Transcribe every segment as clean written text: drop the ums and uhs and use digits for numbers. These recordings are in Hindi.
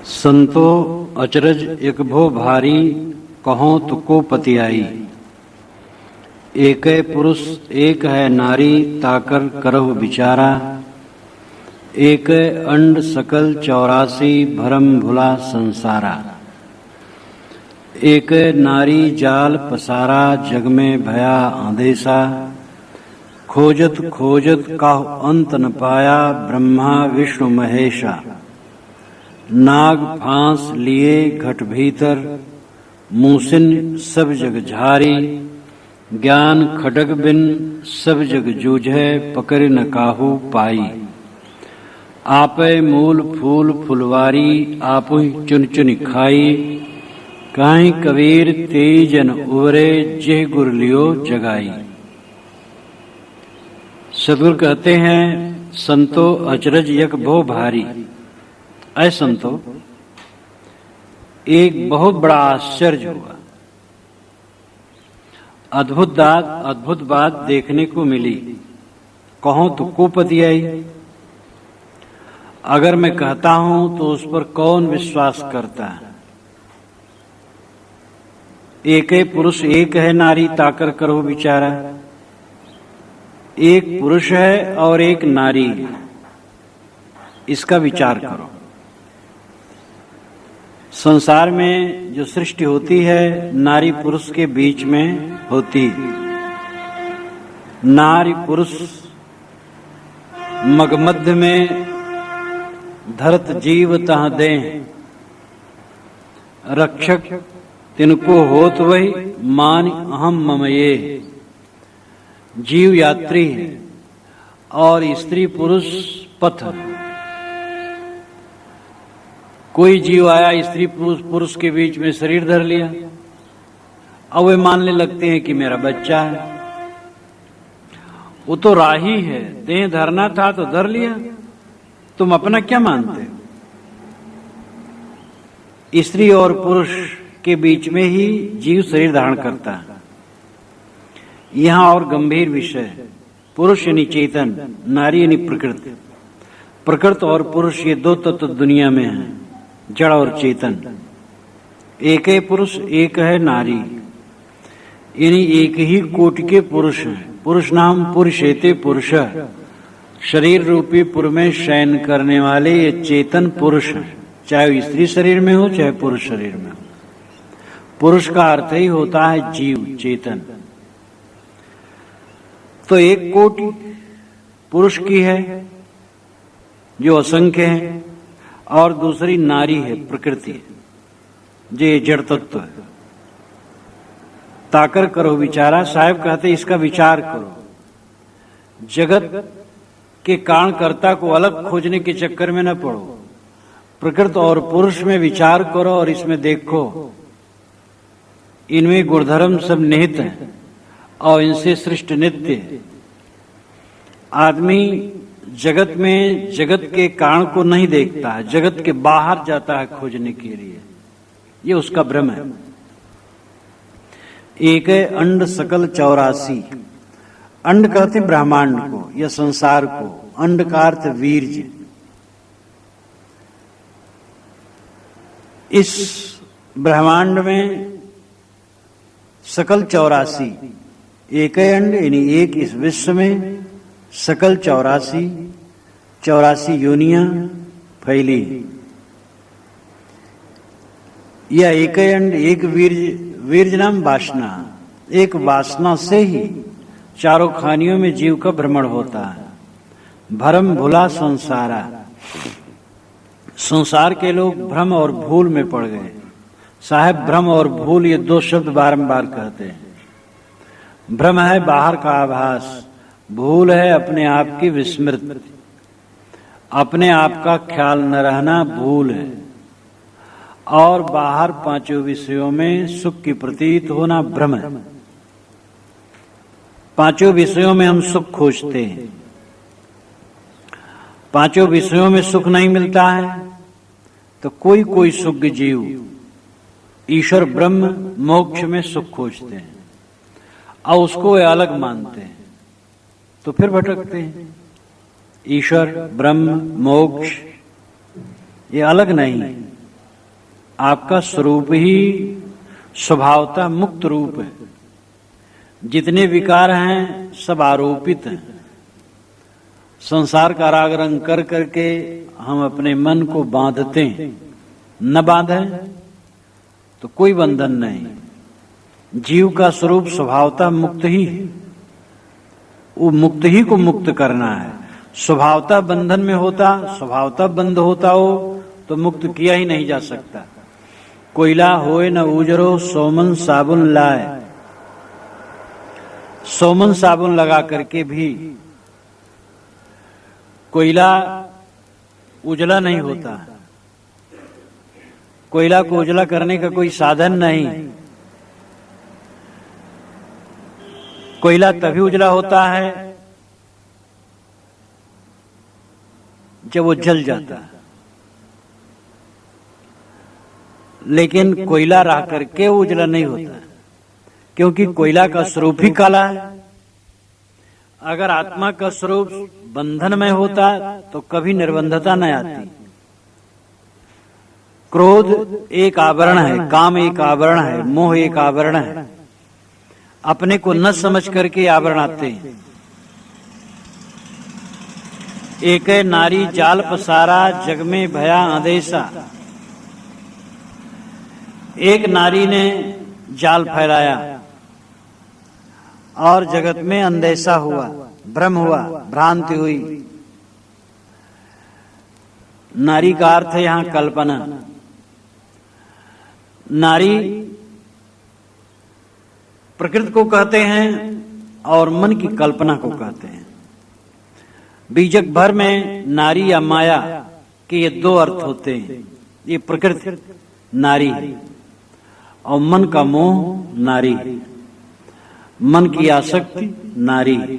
संतो अचरज एक भो भारी कहो तो को पतियाई। एक है पुरुष एक है नारी ताकर करहु विचारा। एक अंड सकल 84 भरम भुला संसारा। एक नारी जाल पसारा जग में भया आदेशा। खोजत खोजत काहु अंत न पाया ब्रह्मा विष्णु महेशा। नाग फांस लिए घट भीतर मूसिन सब जग झारी। ज्ञान खडग बिन सब जग जूझे पकड़ न काहू पाई। आपे मूल फूल फुलवारी आपुहि चुन चुन खाई। काहीं कबीर तेजन उवरे जेह गुर लियो जगाई। सदगुरु कहते हैं संतो अचरज यक भो भारी। ऐ संतो एक बहुत बड़ा आश्चर्य हुआ, अद्भुत बात देखने को मिली। कहो तो को पतियाई। अगर मैं कहता हूं तो उस पर कौन विश्वास करता है। एक है पुरुष एक है नारी ताकर करो विचारा। एक पुरुष है और एक नारी है, इसका विचार करो। संसार में जो सृष्टि होती है नारी पुरुष के बीच में होती। नारी पुरुष मगमध्य में धरत जीव तह दे। रक्षक तिनको होत वही मान अहम ममये। जीव यात्री है और स्त्री पुरुष पथ। कोई जीव आया स्त्री पुरुष के बीच में शरीर धर लिया, अब वे मानने लगते हैं कि मेरा बच्चा है। वो तो राही है, देह धरना था तो धर लिया, तुम अपना क्या मानते हो। स्त्री और पुरुष के बीच में ही जीव शरीर धारण करता है। यहां और गंभीर विषय है। पुरुष यानी चेतन, नारी यानी प्रकृति। प्रकृति और पुरुष ये दो तत्व दुनिया में हैं, जड़ और चेतन। एक है पुरुष एक है नारी, यानी एक ही कोटि के पुरुष हैं। पुरुष नाम पुरुषेते पुरुष। शरीर रूपी पुर में शयन करने वाले ये चेतन पुरुष हैं, चाहे स्त्री शरीर में हो चाहे पुरुष शरीर में हो। पुरुष का अर्थ ही होता है जीव, चेतन। तो एक कोटि पुरुष की है जो असंख्य है, और दूसरी नारी है, प्रकृति है, जो जड़ तत्व है। ताकर करो विचारा। साहब कहते इसका विचार करो। जगत के कारणकर्ता को अलग खोजने के चक्कर में न पड़ो। प्रकृति और पुरुष में विचार करो और इसमें देखो, इनमें गुणधर्म सब निहित हैं और इनसे सृष्टि नित्य है। आदमी जगत में जगत के कारण को नहीं देखता है, जगत के बाहर जाता है खोजने के लिए। ये उसका भ्रम है। एक है अंड सकल 84। अंड कहते ब्रह्मांड को या संसार को। अंड का अर्थ वीर्य। इस ब्रह्मांड में सकल 84। एक है अंड यानी एक इस विश्व में सकल 84 योनियां फैली। यह एक अंड एक वीर्य नाम वासना। एक वासना से ही चारों खानियों में जीव का भ्रमण होता है। भरम भुला संसारा। संसार के लोग भ्रम और भूल में पड़ गए। साहब भ्रम और भूल ये दो शब्द बारंबार कहते हैं। भ्रम है बाहर का आभास, भूल है अपने आप की विस्मृति। अपने आप का ख्याल न रहना भूल है। और बाहर पांचों विषयों में सुख की प्रतीत होना भ्रम है। पांचों विषयों में हम सुख खोजते हैं। पांचों विषयों में सुख नहीं मिलता है तो कोई कोई सुख जीव ईश्वर ब्रह्म मोक्ष में सुख खोजते हैं और उसको वे अलग मानते हैं, तो फिर भटकते हैं। ईश्वर ब्रह्म मोक्ष ये अलग नहीं, आपका स्वरूप ही स्वभावतः मुक्त रूप है। जितने विकार हैं सब आरोपित हैं। संसार का राग रंग कर करके हम अपने मन को बांधते हैं। न बांधें तो कोई बंधन नहीं। जीव का स्वरूप स्वभावतः मुक्त ही है। वो मुक्त ही को मुक्त करना है। स्वभावतः बंधन में होता, स्वभावतः बंध होता हो तो मुक्त किया ही नहीं जा सकता। कोयला होए न उजरो सोमन साबुन लाए। सोमन साबुन लगा करके भी कोयला उजला नहीं होता। कोयला को उजला करने का कोई साधन नहीं। कोयला तभी उजला होता है जब वो जल जाता है। लेकिन कोयला रह करके उजला नहीं होता, क्योंकि कोयला का स्वरूप ही काला है। अगर आत्मा का स्वरूप बंधन में होता तो कभी निर्बंधता न आती। क्रोध एक आवरण है, काम एक आवरण है, मोह एक आवरण है। अपने को न समझ करके आवरण आते हैं। एक नारी जाल पसारा जग में भया अंदेशा। एक नारी ने जाल फैलाया और जगत में अंदेशा हुआ, भ्रम हुआ, भ्रांति हुई। नारी का अर्थ है यहां कल्पना। नारी प्रकृति को कहते हैं और मन की कल्पना को कहते हैं। बीजक भर में नारी या माया के ये दो अर्थ होते हैं। ये प्रकृति नारी है और मन का मोह नारी है। मन की आसक्ति नारी है।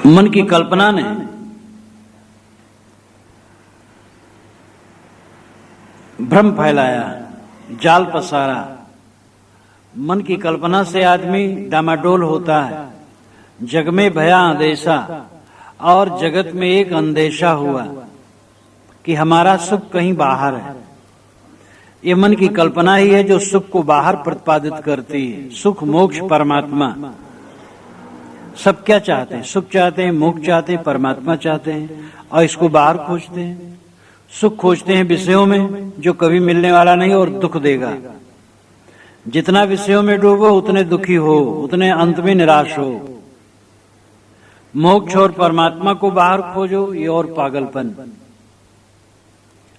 मन की कल्पना ने भ्रम फैलाया, जाल पसारा। मन की कल्पना से आदमी डामाडोल होता है। जग में भया अंदेशा, और जगत में एक अंदेशा हुआ कि हमारा सुख कहीं बाहर है। ये मन की कल्पना ही है जो सुख को बाहर प्रतिपादित करती है। सुख, मोक्ष, परमात्मा सब क्या चाहते हैं? सुख चाहते हैं, मोक्ष चाहते हैं, परमात्मा चाहते हैं, और इसको बाहर खोजते हैं। सुख खोजते हैं विषयों में जो कभी मिलने वाला नहीं और दुख देगा। जितना विषयों में डूबो उतने दुखी हो, उतने अंत में निराश हो। मोक्ष और परमात्मा को बाहर खोजो, ये और पागलपन।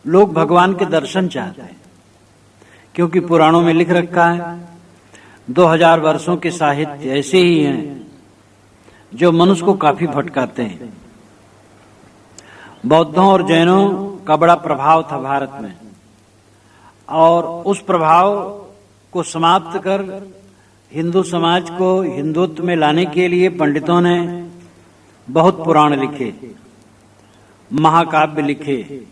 लोग भगवान के दर्शन चाहते हैं क्योंकि पुराणों में लिख रखा है। 2000 वर्षों के साहित्य ऐसे ही हैं जो मनुष्य को काफी भटकाते हैं। बौद्धों और जैनों का बड़ा प्रभाव था भारत में, और उस प्रभाव को समाप्त कर हिंदू समाज को हिंदुत्व में लाने के लिए पंडितों ने बहुत पुराण लिखे, महाकाव्य लिखे,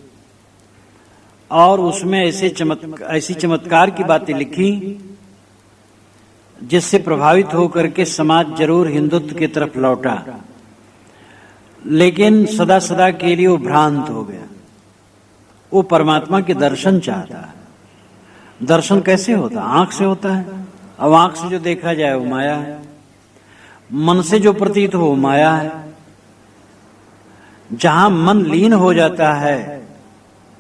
और उसमें ऐसी चमत्कार की बातें लिखी जिससे प्रभावित होकर के समाज जरूर हिंदुत्व की तरफ लौटा। लेकिन सदा सदा के लिए वो भ्रांत हो गया। वो परमात्मा के दर्शन चाहता है। दर्शन कैसे होता? आंख से होता है। अब आंख से जो देखा जाए वो माया है। मन से जो प्रतीत हो वो माया है। जहां मन लीन हो जाता है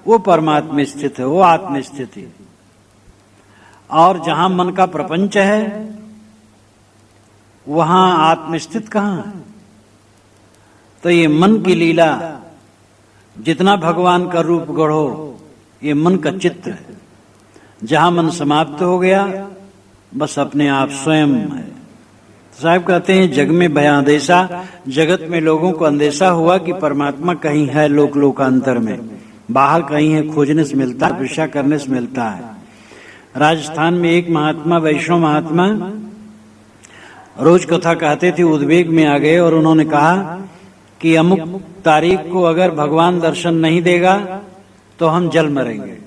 वो परमात्मा स्थित है, वो आत्म स्थिति। और जहां मन का प्रपंच है वहां आत्मस्थित कहां है? तो ये मन की लीला, जितना भगवान का रूप गढ़ो, ये मन का चित्र है। जहां मन समाप्त हो गया बस अपने आप स्वयं है। साहब कहते हैं जग में भया अंदेशा, जगत में लोगों को अंदेशा हुआ कि परमात्मा कहीं है लोक लोकांतर में, बाहर कहीं है, खोजने से मिलता है, तपस्या करने से मिलता है। राजस्थान में एक महात्मा, वैष्णव महात्मा, रोज कथा कहते थे, उद्वेग में आ गए और उन्होंने कहा कि अमुक तारीख को अगर भगवान दर्शन नहीं देगा तो हम जल मरेंगे।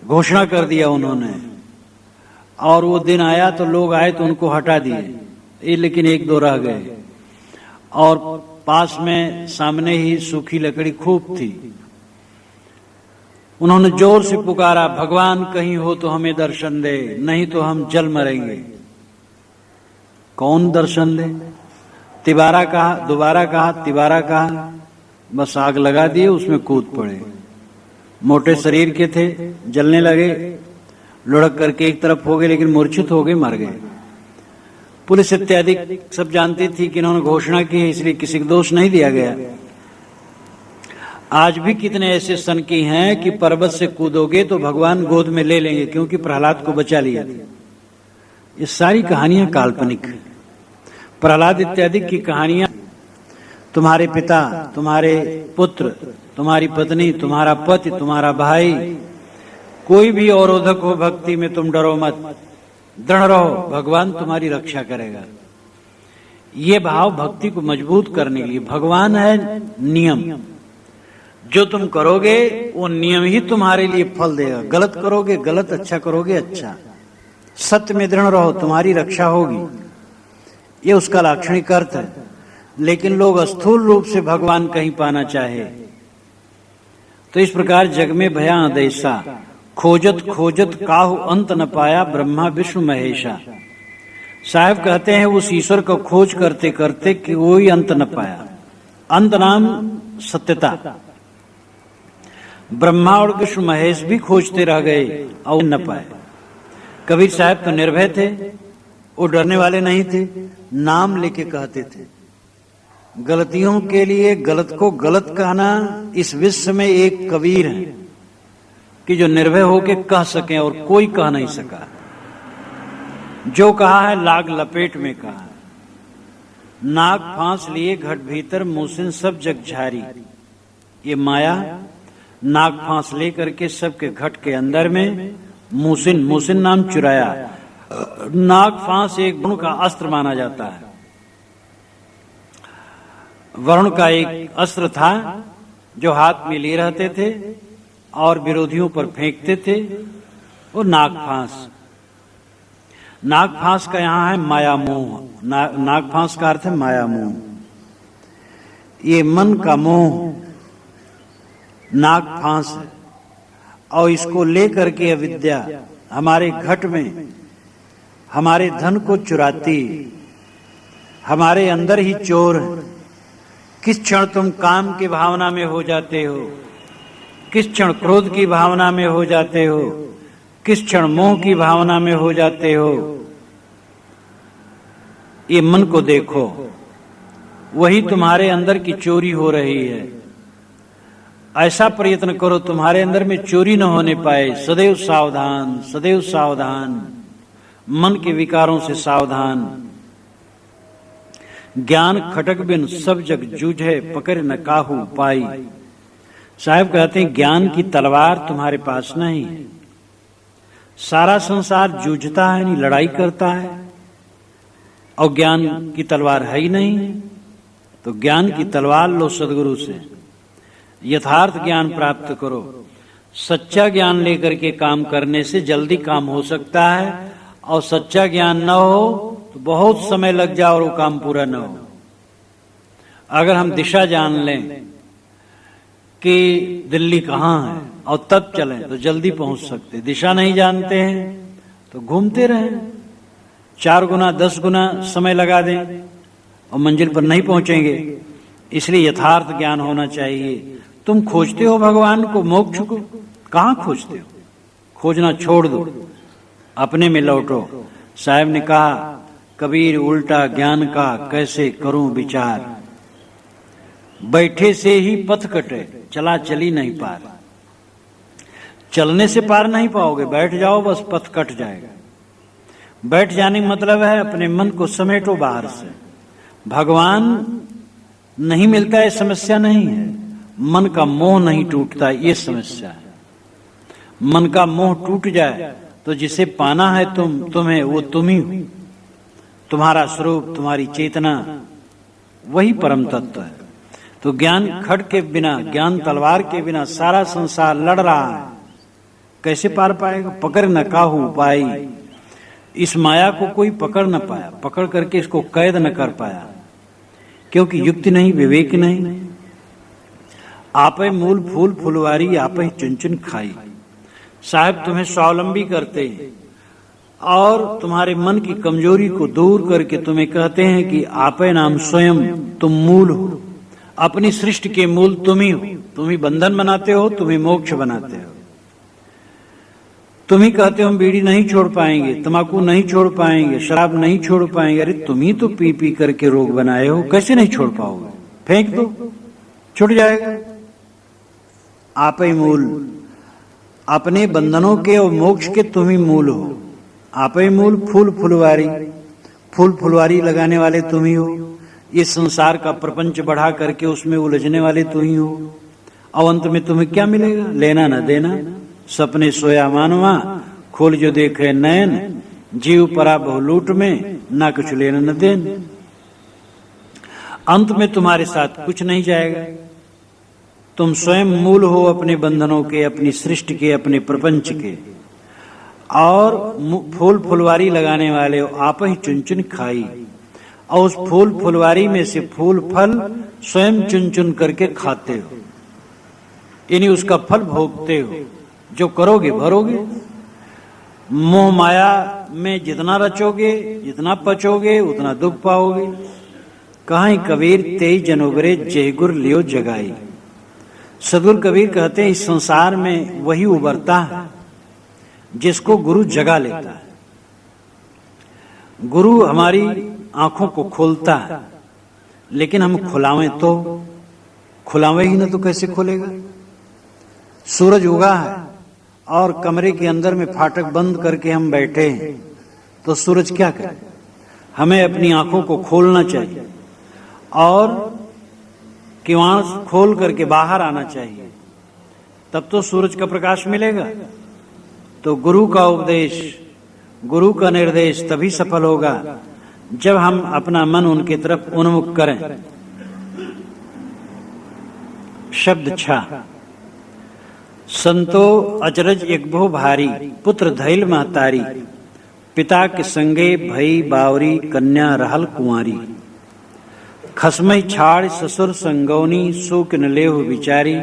घोषणा कर दिया उन्होंने। और वो दिन आया तो लोग आए तो उनको हटा दिए, लेकिन एक दो रह गए। और पास में सामने ही सूखी लकड़ी खूब थी। उन्होंने जोर से पुकारा, भगवान कहीं हो तो हमें दर्शन दे, नहीं तो हम जल मरेंगे। कौन दर्शन दे? तिबारा कहा, दोबारा कहा, तिबारा कहा, बस आग लगा दिए, उसमें कूद पड़े। मोटे शरीर के थे, जलने लगे, लुढ़क करके एक तरफ हो गए, लेकिन मूर्छित हो गए, मर गए। पुलिस इत्यादि सब जानती थी कि इन्होंने घोषणा की है, इसलिए किसी को दोष नहीं दिया गया। आज भी कितने ऐसे सनकी हैं कि पर्वत से कूदोगे तो भगवान गोद में ले लेंगे, क्योंकि प्रहलाद को बचा लिया था। ये सारी कहानियां काल्पनिक। प्रहलाद इत्यादि की कहानियां, तुम्हारे पिता, तुम्हारे पुत्र, तुम्हारी पत्नी, तुम्हारा पति, तुम्हारा भाई, कोई भी अवरोधक हो भक्ति में, तुम डरो मत, दृढ़ रहो, भगवान तुम्हारी रक्षा करेगा। ये भाव भक्ति को मजबूत करने के लिए। भगवान है नियम, जो तुम करोगे वो नियम ही तुम्हारे लिए फल देगा। गलत करोगे गलत, अच्छा करोगे अच्छा। सत्य में दृढ़ रहो, तुम्हारी रक्षा होगी, ये उसका लाक्षणिक अर्थ है। लेकिन लोग स्थूल रूप से भगवान कहीं पाना चाहे तो इस प्रकार जग में भया आदेशा, खोजत खोजत काहू अंत न पाया, ब्रह्मा विष्णु महेशा। साहब कहते हैं उस ईश्वर को खोज करते करते कि कोई अंत न पाया। अंत नाम सत्यता। ब्रह्मा और विष्णु महेश भी खोजते रह गए और न पाए। कबीर साहब तो निर्भय थे, वो डरने वाले नहीं थे, नाम लेके कहते थे। गलतियों के लिए गलत को गलत कहना, इस विश्व में एक कबीर है कि जो निर्भय होके कह सके और कोई कह नहीं सका। जो कहा है लाग लपेट में कहा। नाग फांस लिए घट भीतर, मूसिन सब जग झारी। ये माया नाग फांस लेकर के सबके घट के अंदर में, मूसिन, मूसिन नाम चुराया। नाग फांस एक वरुण का अस्त्र माना जाता है। वरुण का एक अस्त्र था जो हाथ में लिए रहते थे और विरोधियों पर फेंकते थे, वो नाग फांस। नाग फांस का यहाँ है माया मोह। नाग फांस का अर्थ है माया मोह। ये मन का मोह नाग फांस है, और इसको लेकर के अविद्या हमारे घट में हमारे धन को चुराती, हमारे अंदर ही चोर है। किस क्षण तुम काम की भावना में हो जाते हो, किस क्षण क्रोध की भावना में हो जाते हो, किस क्षण मोह की भावना में हो जाते हो, ये मन को देखो, वही तुम्हारे अंदर की चोरी हो रही है। ऐसा प्रयत्न करो तुम्हारे अंदर में चोरी न होने पाए। सदैव सावधान, सदैव सावधान, मन के विकारों से सावधान। ज्ञान खटक बिन सब जग जूझे, पकड़ न काहू पाई। साहब कहते हैं ज्ञान की तलवार तुम्हारे पास नहीं है। सारा संसार जूझता है, नहीं लड़ाई करता है, और ज्ञान की तलवार है ही नहीं। तो ज्ञान की तलवार लो सदगुरु से, यथार्थ ज्ञान प्राप्त करो। सच्चा ज्ञान लेकर के काम करने से जल्दी काम हो सकता है, और सच्चा ज्ञान न हो तो बहुत समय लग जाए और वो काम पूरा न हो। अगर हम दिशा जान लें कि दिल्ली कहाँ है और तब चलें तो जल्दी पहुंच सकते। दिशा नहीं जानते हैं तो घूमते रहें, 4 गुना 10 गुना समय लगा दें और मंजिल पर नहीं पहुंचेंगे। इसलिए यथार्थ ज्ञान होना चाहिए। तुम खोजते हो भगवान को, मोक्ष को, कहाँ खोजते हो? खोजना छोड़ दो, अपने में लौटो। साहब ने कहा कबीर उल्टा ज्ञान का कैसे करूं विचार, बैठे से ही पथ कटे, चला चली नहीं पार। चलने से पार नहीं पाओगे, बैठ जाओ बस पथ कट जाएगा। बैठ जाने का मतलब है अपने मन को समेटो बाहर से। भगवान नहीं मिलता है समस्या नहीं है, मन का मोह नहीं टूटता ये समस्या है। मन का मोह टूट जाए तो जिसे पाना है तुम्हें वो तुम ही हो। तुम्हारा स्वरूप, तुम्हारी चेतना वही परम तत्व है। तो ज्ञान खड़ के बिना, ज्ञान तलवार के बिना सारा संसार लड़ रहा है, कैसे पार पाएगा? पकड़ न काहू पाई। इस माया को कोई पकड़ न पाया, पकड़ करके इसको कैद न कर पाया, क्योंकि युक्ति नहीं, विवेक नहीं। आपे मूल फूल फुलवारी, आपे चुन चुन खाई। साहब तुम्हें स्वावलंबी करते हैं और तुम्हारे मन की कमजोरी को दूर करके तुम्हें कहते हैं कि आपे नाम स्वयं तुम मूल हो, अपनी सृष्टि के मूल तुम ही हो। तुम ही बंधन बनाते हो, तुम ही मोक्ष बनाते हो। तुम ही कहते हो हम बीड़ी नहीं छोड़ पाएंगे, तंबाकू नहीं छोड़ पाएंगे, शराब नहीं छोड़ पाएंगे। अरे तुम ही तो पी पी करके रोग बनाए हो, कैसे नहीं छोड़ पाओगे? फेंक दो, छूट जाएगा। आप ही मूल, अपने बंधनों के और मोक्ष के तुम ही मूल हो। आप ही मूल फूल फुलवारी, फूल फुलवारी लगाने वाले तुम ही हो। ये संसार का प्रपंच बढ़ा करके उसमें उलझने वाले तुम ही हो। और अंत में तुम्हें क्या मिलेगा? लेना न देना, सपने सोया मानवा, खोल जो देखे नयन, जीव परा बहु लूट में, ना कुछ लेना न देना। अंत में तुम्हारे साथ कुछ नहीं जाएगा। तुम स्वयं मूल हो अपने बंधनों के, अपनी सृष्टि के, अपने प्रपंच के, और फूल फुलवारी लगाने वाले हो। आप ही चुन चुन खाई, और उस फूल फुलवारी में से फूल फल स्वयं चुन चुन करके खाते हो, यानी उसका फल भोगते हो। जो करोगे भरोगे। मोह माया में जितना रचोगे, जितना पचोगे, उतना दुख पाओगे। कहां कबीर तेई जनोगरे जय गुर लियो जगाई। सदगुरु कबीर कहते हैं इस संसार में वही उबरता है जिसको गुरु जगा लेता है। गुरु हमारी आंखों को खोलता है, लेकिन हम खुलावें तो, खुलावें ही ना तो कैसे खोलेगा? सूरज उगा है और कमरे के अंदर में फाटक बंद करके हम बैठे हैं, तो सूरज क्या करे? हमें अपनी आंखों को खोलना चाहिए और किवाड़ खोल करके बाहर आना चाहिए, तब तो सूरज का प्रकाश मिलेगा। तो गुरु का उपदेश, गुरु का निर्देश तभी सफल होगा जब हम अपना मन उनके तरफ उन्मुख करें। शब्द 6। संतो अचरज एक बहु भारी, पुत्र धैल महतारी, पिता के संगे भई बावरी, कन्या रहल कुंवारी। खसमई छाड़ ससुर संगौनी, सूक न लेहु विचारी।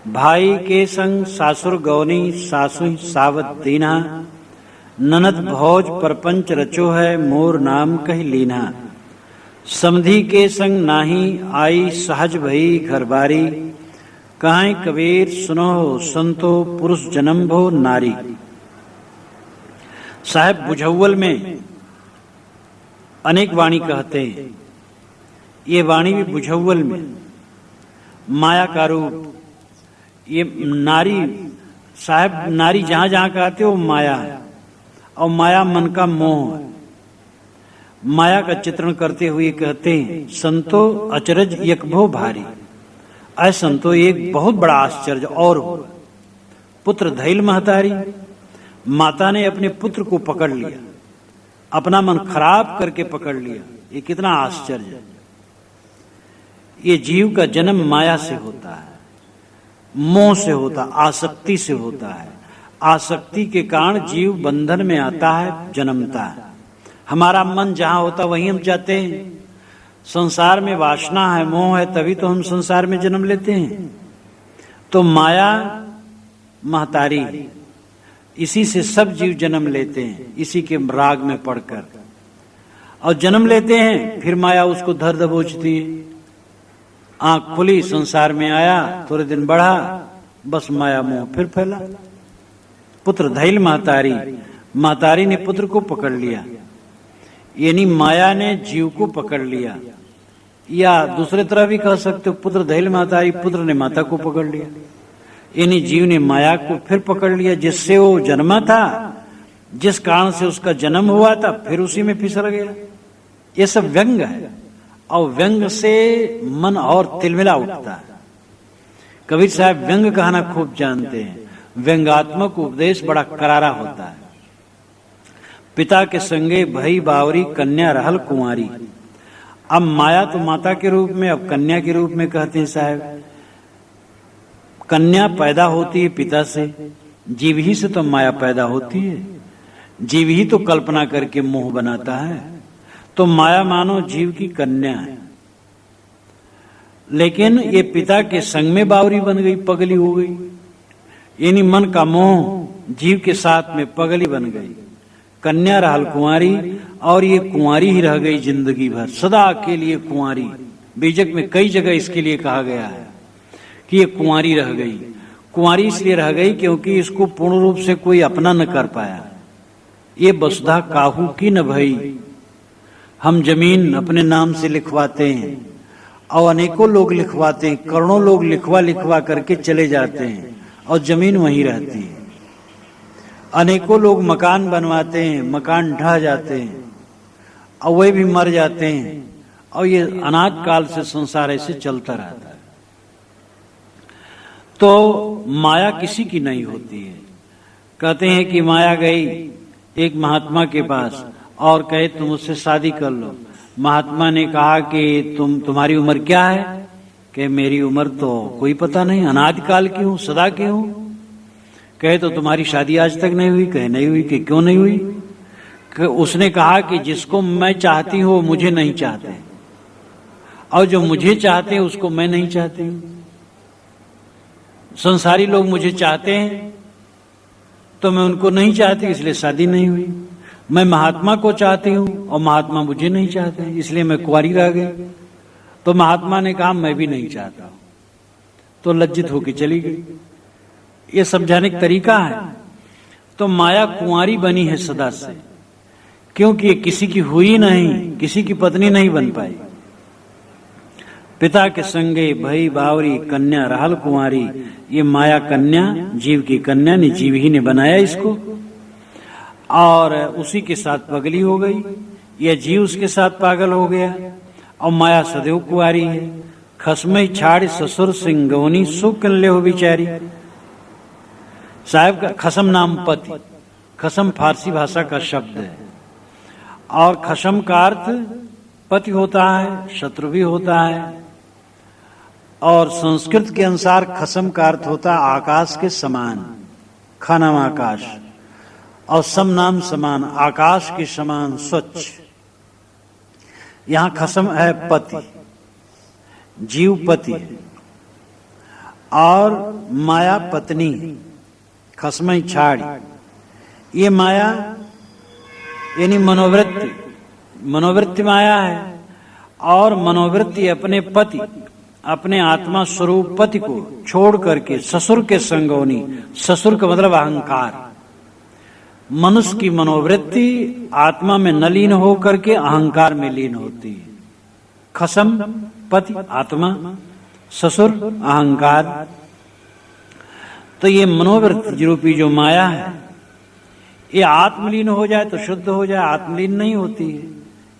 भाई के संग सासुर गौनी, सासु सावत दीना। ननद भौज परपंच रचो है, मोर नाम कह लीना। समधि के संग नाही आई, सहज भई घर बारी। कहां कबीर सुनो संतो, पुरुष जन्म भो नारी। साहब बुझौल में अनेक वाणी कहते हैं, ये वाणी भी बुझौल में माया का रूप। ये नारी, साहब नारी जहां जहां कहते हो माया है, और माया मन का मोह है। माया का चित्रण करते हुए कहते हैं संतो अचरज एक भो भारी। ऐ संतो एक बहुत बड़ा आश्चर्य और हुआ। पुत्र धैल महतारी, माता ने अपने पुत्र को पकड़ लिया, अपना मन खराब करके पकड़ लिया। ये कितना आश्चर्य है। ये जीव का जन्म माया से होता है, मोह से होता है, आसक्ति से होता है। आसक्ति के कारण जीव बंधन में आता है, जन्मता है। हमारा मन जहां होता वहीं हम जाते हैं। संसार में वासना है, मोह है, तभी तो हम संसार में जन्म लेते हैं। तो माया महतारी, इसी से सब जीव जन्म लेते हैं, इसी के राग में पड़कर। और जन्म लेते हैं, फिर माया उसको धर दबोचती है। आंख खुली, संसार में आया, थोड़े दिन बढ़ा, बस माया मोह फिर फैला। पुत्र धैल महतारी, महतारी ने पुत्र को पकड़ लिया, यानी माया ने जीव को पकड़ लिया। या दूसरे तरह भी कह सकते हो, पुत्र धैल महतारी, पुत्र ने माता को पकड़ लिया, यानी जीव ने माया को फिर पकड़ लिया। जिससे वो जन्मा था, जिस कारण से उसका जन्म हुआ था, फिर उसी में फिसल गया। ये सब व्यंग है, और व्यंग से मन और तिलमिला उठता है। कबीर साहब व्यंग कहना खूब जानते हैं। व्यंगात्मक उपदेश बड़ा करारा होता है। पिता के संगे भई बावरी, कन्या रहल कुंवारी। अब माया तो माता के रूप में, अब कन्या के रूप में कहते हैं साहब। कन्या पैदा होती है पिता से, जीव ही से तो माया पैदा होती है। जीव ही तो कल्पना करके मोह बनाता है। तो माया मानो जीव की कन्या है, लेकिन ये पिता के संग में बावरी बन गई, पगली हो गई। यानी मन का मोह जीव के साथ में पगली बन गई। कन्या रहल कुंवारी, और ये कुंवारी ही रह गई जिंदगी भर, सदा के लिए कुंवारी। बीजक में कई जगह इसके लिए कहा गया है कि ये कुंवारी रह गई। कुंवारी इसलिए रह गई क्योंकि इसको पूर्ण रूप से कोई अपना न कर पाया। ये वसुधा काहू की न भई। हम जमीन अपने नाम से लिखवाते हैं और अनेकों लोग लिखवाते हैं, करोड़ों लोग लिखवा लिखवा करके चले जाते हैं और जमीन वहीं रहती है। अनेकों लोग मकान बनवाते हैं, मकान ढह जाते हैं और वे भी मर जाते हैं, और ये अनाद काल से संसार ऐसे चलता रहता है। तो माया किसी की नहीं होती है। कहते हैं कि माया गई एक महात्मा के पास और कहे तुम उससे शादी कर लो। महात्मा ने कहा कि तुम्हारी उम्र क्या है? कि मेरी उम्र तो कोई पता नहीं, अनादि काल की हूं, सदा की हूं। कहे तो तुम्हारी शादी आज तक नहीं हुई? कहे नहीं हुई। कि क्यों नहीं हुई? उसने कहा कि जिसको मैं चाहती हूं वो मुझे नहीं चाहते, और जो मुझे चाहते हैं उसको मैं नहीं चाहती हूं। संसारी लोग मुझे चाहते हैं तो मैं उनको नहीं चाहती, इसलिए शादी नहीं हुई। मैं महात्मा को चाहती हूं और महात्मा मुझे नहीं चाहते, इसलिए मैं कुंवारी रह गई। तो महात्मा ने कहा मैं भी नहीं चाहता, तो लज्जित होकर चली गई। ये समझाने का तरीका है। तो माया कुंवारी बनी है सदा से, क्योंकि ये किसी की हुई नहीं, किसी की पत्नी नहीं बन पाई। पिता के संगे भई बावरी कन्या रहल कुंवारी। ये माया कन्या, जीव की कन्या ने, जीव ही ने बनाया इसको, और उसी के साथ पगली हो गई। यह जीव उसके साथ पागल हो गया, और माया सदैव कुंवारी है। खसमई छाड़ ससुर सिंगवनी सुकन ले हो बिचारी। साहब का खसम नाम पति, खसम फारसी भाषा का शब्द है, और खसम का अर्थ पति होता है, शत्रु भी होता है। और संस्कृत के अनुसार खसम का अर्थ होता है आकाश के समान, ख नाम आकाश, और सम नाम समान, आकाश के समान स्वच्छ। यहां खसम है पति, जीव पति है, और माया पत्नी, खसमई छाड़। ये माया यानी मनोवृत्ति, मनोवृत्ति माया है। और मनोवृत्ति अपने पति, अपने आत्मा स्वरूप पति को छोड़ करके ससुर के संगोनी, ससुर का मतलब अहंकार। मनुष्य की मनोवृत्ति आत्मा में न लीन हो करके अहंकार में लीन होती है। खसम पति आत्मा, ससुर अहंकार। तो ये मनोवृत्ति रूपी जो माया है, ये आत्मलीन हो जाए तो शुद्ध हो जाए, आत्मलीन नहीं होती है,